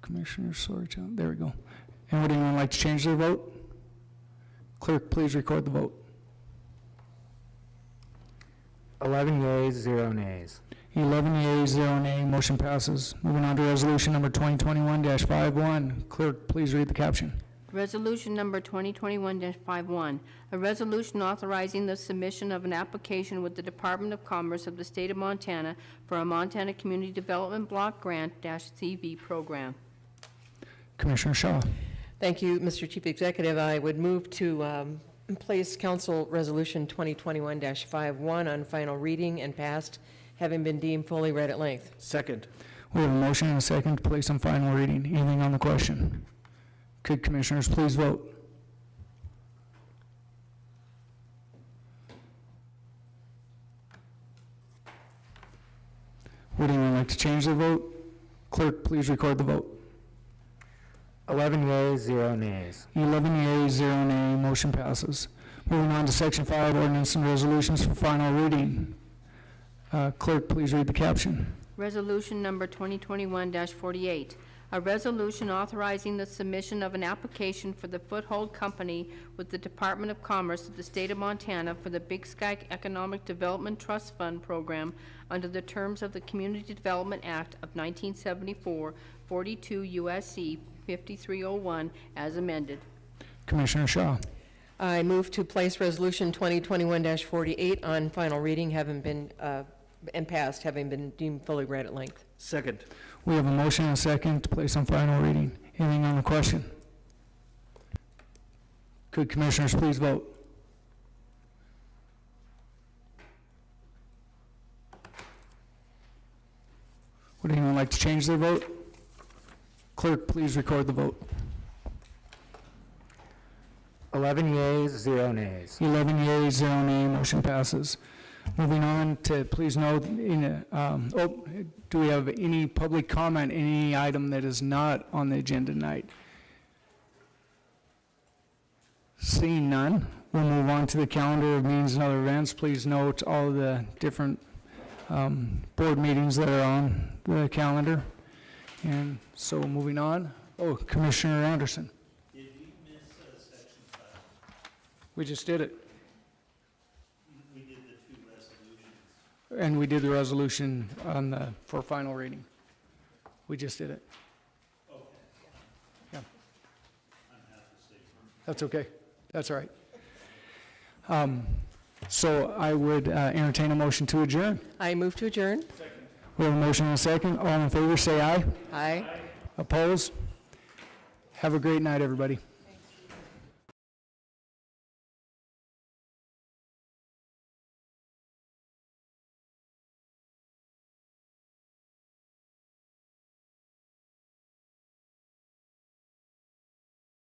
Commissioner Sorchon, there we go. And would anyone like to change their vote? Clerk, please record the vote. 11 yeas, 0 nays. 11 yeas, 0 nay, motion passes. Moving on to resolution number 2021-51. Clerk, please read the caption. Resolution number 2021-51, a resolution authorizing the submission of an application with the Department of Commerce of the State of Montana for a Montana Community Development Block Grant-CV program. Commissioner Shaw. Thank you, Mr. Chief Executive. I would move to place Council Resolution 2021-51 on final reading and passed, having been deemed fully read at length. Second. We have a motion and a second to place on final reading. Anything on the question? Could commissioners please vote? Would anyone like to change their vote? Clerk, please record the vote. 11 yeas, 0 nays. 11 yeas, 0 nay, motion passes. Moving on to Section 5, ordinance and resolutions for final reading. Clerk, please read the caption. Resolution number 2021-48, a resolution authorizing the submission of an application for the Foothold Company with the Department of Commerce of the State of Montana for the Big Sky Economic Development Trust Fund program under the terms of the Community Development Act of 1974, 42 U.S.C. 5301, as amended. Commissioner Shaw. I move to place Resolution 2021-48 on final reading, having been and passed, having been deemed fully read at length. Second. We have a motion and a second to place on final reading. Anything on the question? Could commissioners please vote? Would anyone like to change their vote? Clerk, please record the vote. 11 yeas, 0 nays. 11 yeas, 0 nay, motion passes. Moving on to, please note, do we have any public comment, any item that is not on the agenda tonight? Seeing none, we'll move on to the calendar of meetings and other events. Please note all the different board meetings that are on the calendar. And so moving on, Commissioner Anderson. Did we miss section 5? We just did it. We did the 2 resolutions. And we did the resolution on for final reading. We just did it. Okay. Yeah. I'm half asleep. That's okay. That's all right. So I would entertain a motion to adjourn. I move to adjourn. We have a motion and a second. All in favor, say aye. Aye. Opposed? Have a great night, everybody.